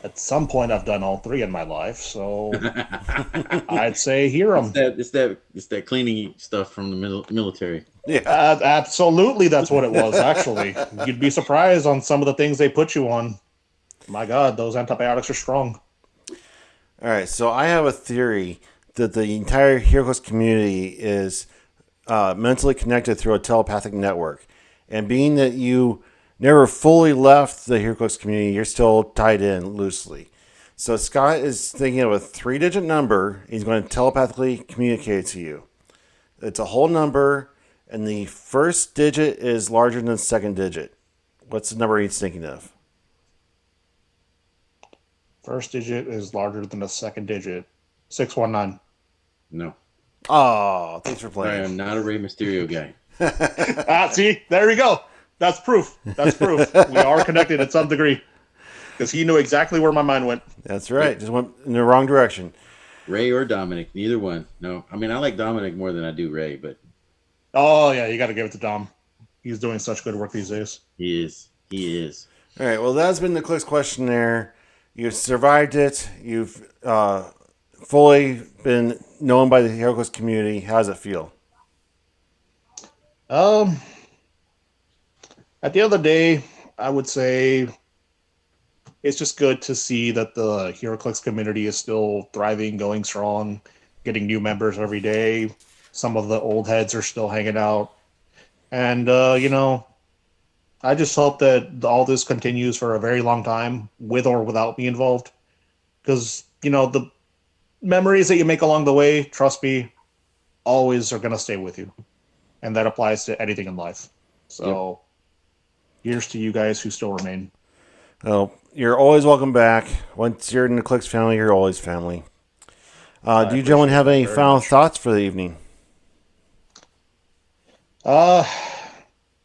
at some point I've done all 3 in my life, so I'd say hear It's them. that cleaning stuff from the military. Yeah. Absolutely, that's what it was. Actually, you'd be surprised on some of the things they put you on. My God, those antibiotics are strong. All right. So I have a theory that the entire HeroClix community is mentally connected through a telepathic network. And being that you never fully left the HeroClix community, you're still tied in loosely. So Scott is thinking of a 3-digit number. He's going to telepathically communicate to you. It's a whole number, and the first digit is larger than the second digit. What's the number he's thinking of? First digit is larger than the second digit. 619. No. Oh, thanks for I playing. am not a Rey Mysterio guy. See, there we go. That's proof. That's proof. We are connected in some degree. Because he knew exactly where my mind went. That's right. Just went in the wrong direction. Ray or Dominic, neither one. No, I mean I like Dominic more than I do Ray, but Oh, yeah, you got to give it to Dom. He's doing such good work these days. he is. He is. All right. Well, that's been the Clix questionnaire. You've survived it. You've fully been known by the Heroclix community. How does it feel? At the end of the day, I would say it's just good to see that the Heroclix community is still thriving, going strong, getting new members every day. Some of the old heads are still hanging out. And, I just hope that all this continues for a very long time, with or without me involved. Because, the memories that you make along the way, trust me, always are going to stay with you. And that applies to anything in life. So, here's to you guys who still remain. Well, you're always welcome back. Once you're in the Clix family, you're always family. Do you gentlemen have any final thoughts for the evening?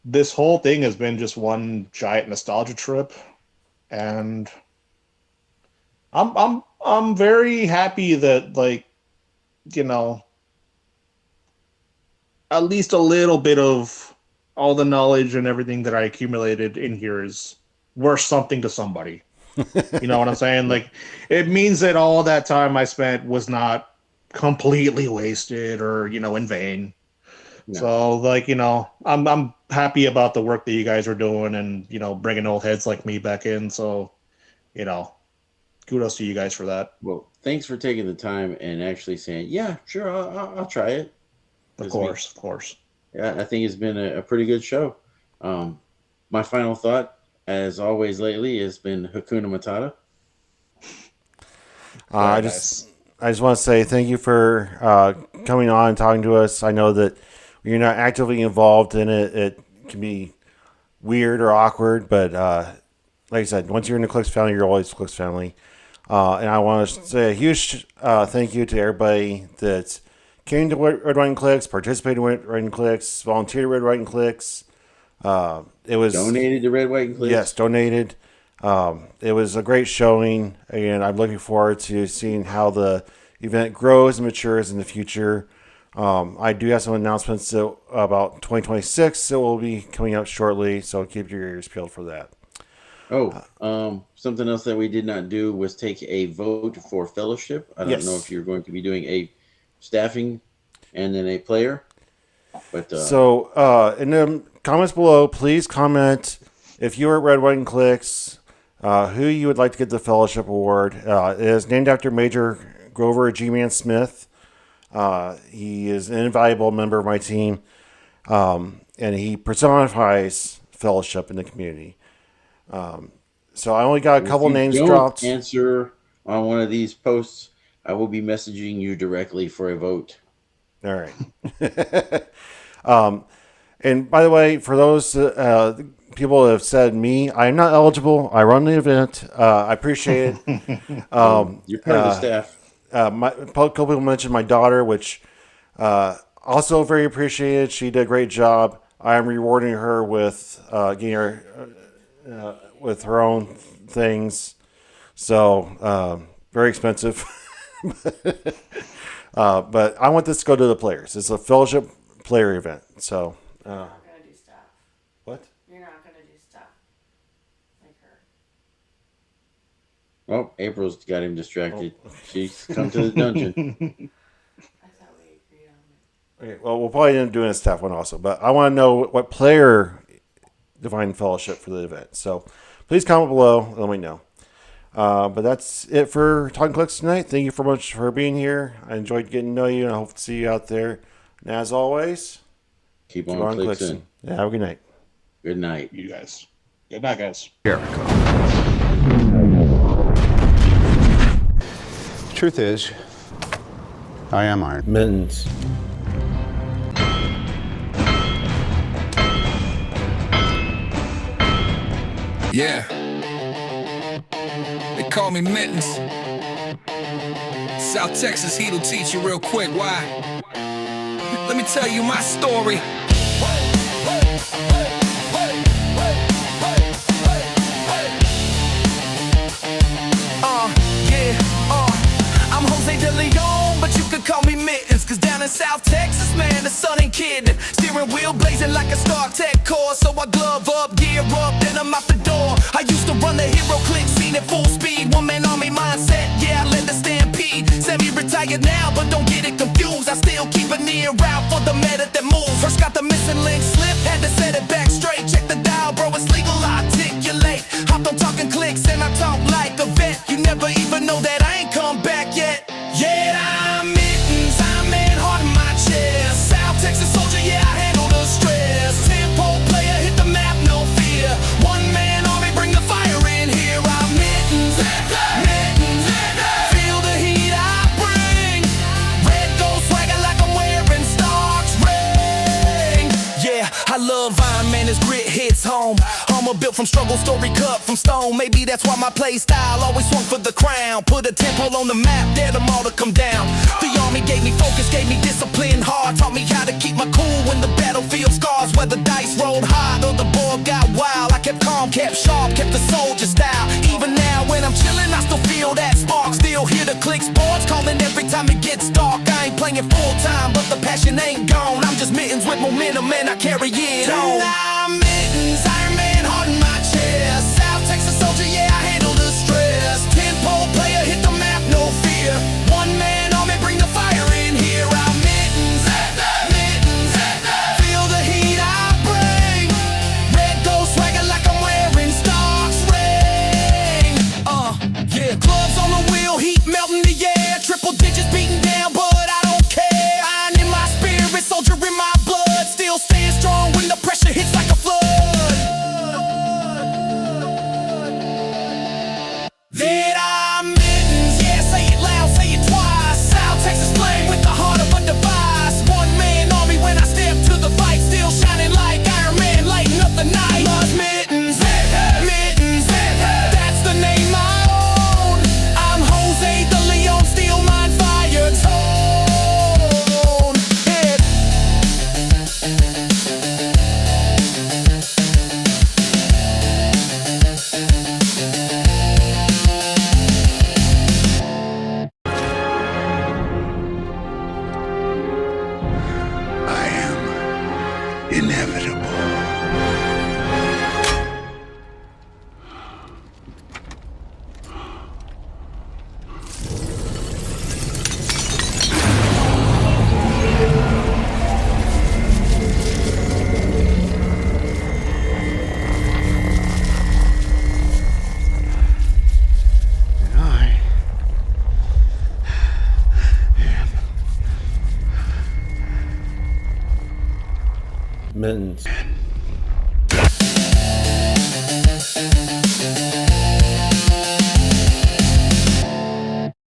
This whole thing has been just one giant nostalgia trip, and I'm very happy that, at least a little bit of all the knowledge and everything that I accumulated in here is worth something to somebody. You know what I'm saying? Like, it means that all that time I spent was not completely wasted or, in vain. No. So, I'm happy about the work that you guys are doing and, bringing old heads like me back in. So, kudos to you guys for that. Well, thanks for taking the time and actually saying, yeah, sure, I'll try it. Of course. Yeah, I think it's been a pretty good show. My final thought, as always lately, has been Hakuna Matata. I just want to say thank you for coming on and talking to us. I know that when you're not actively involved in it, it can be weird or awkward, but like I said, once you're in the Clix family, you're always Clix family. And I want to say a huge thank you to everybody that came to Red, White, and Clix, participated in Red, White, and Clix, volunteered at Red, White, and Clix. It was donated to Red, White, and Clix. Yes, donated. It was a great showing, and I'm looking forward to seeing how the event grows and matures in the future. I do have some announcements about 2026 that will be coming out shortly, so keep your ears peeled for that. Something else that we did not do was take a vote for fellowship. I don't know if you're going to be doing a staffing and then a player. But so in the comments below, please comment if you are at Red, White, and Clix, who you would like to get the fellowship award. It is named after Major Grover G-Man Smith. He is an invaluable member of my team, and he personifies fellowship in the community. So I only got a couple names dropped. Answer on one of these posts, I will be messaging you directly for a vote. All right. And by the way, for those people that have said me, I am not eligible. I run the event. I appreciate it. You're part of the staff. A couple people mentioned my daughter, which also very appreciated. She did a great job. I am rewarding her with getting her with her own things. So very expensive. But I want this to go to the players. It's a fellowship player event. So You're not going to do stuff. What? You're not going to do stuff like her. Oh, April's got him distracted. She's come to the dungeon. I thought we agreed on it. Okay, well, we'll probably end up doing a staff one also, but I want to know what player defined fellowship for the event. So please comment below. Let me know. But that's it for Talkn Clix tonight. Thank you so much for being here. I enjoyed getting to know you, and I hope to see you out there. And as always, keep on Clixing. Yeah, have a good night. Good night. You guys. Good night, guys. Truth is, I am Iron. Mittens. Yeah. They call me Mittens. South Texas heat'll teach you real quick. Why? Let me tell you my story. I'm Jose De Leon, but you could call me Mittens. Cause down in South Texas, man, the sun ain't kidding. Steering wheel blazing like a StarTech core. So I glove up, gear up, then I'm out the door. I used to run the Heroclix scene at full speed. One man army mindset, yeah, I led the stampede. Semi-retired now, but don't get it confused. I still keep an ear out for the meta that moves. First got the missing link slip, had to set it back straight. Check the dial, bro, it's legal, I articulate. Hopped on Talkn Clix and I talk like a vet. You never even know that I ain't come back yet. Yeah, I'm Mittens, I'm man hard in my chest. South Texas soldier, yeah, I handle the stress. Tempo player, hit the map, no fear. One man army, bring the fire in here. I'm Mittens, Mittens, feel the heat I bring. Red gold swagger like I'm wearing Stark's ring. Yeah, I love Iron Man, his grit hits home. Armor built from struggle, story cut from stone. Maybe that's why my play style always swung for the crown. Put a tempo on the map, dare them all to come down. The army gave me focus, gave me discipline hard. Taught me how to keep my cool when the battlefield scars. Whether dice rolled hard or the board got wild, I kept calm, kept sharp, kept the soldier style. Even now when I'm chilling, I still feel that spark. Still hear the Clix boards calling every time it gets dark. I ain't playing full time, but the passion ain't gone. I'm just Mittens with momentum and I carry it on. I'm Mittens, Iron Man hard in my chest. South Texas soldier, yeah, I handle the stress. Tempo player, hit the map, no fear. One man army, bring the fire in here. I'm Mittens, Mittens, feel the heat I bring. Red gold swagger like I'm wearing Stark's ring. Yeah, gloves on the wheel, heat melting the air. Triple digits beating down, but I don't care. Iron in my spirit, soldier in my blood. Still stand strong when the pressure hits like a flood. That I'm Mittens, yeah, say it loud, say it twice. South Texas flame with the heart of a device. One man army when I step to the fight. Still shining like Iron Man, lighting up the night. Love Mittens, Mittens, that's the name I own. I'm Jose De Leon, steel mind fire tone. Yeah. I am inevitable. And I am Mittens.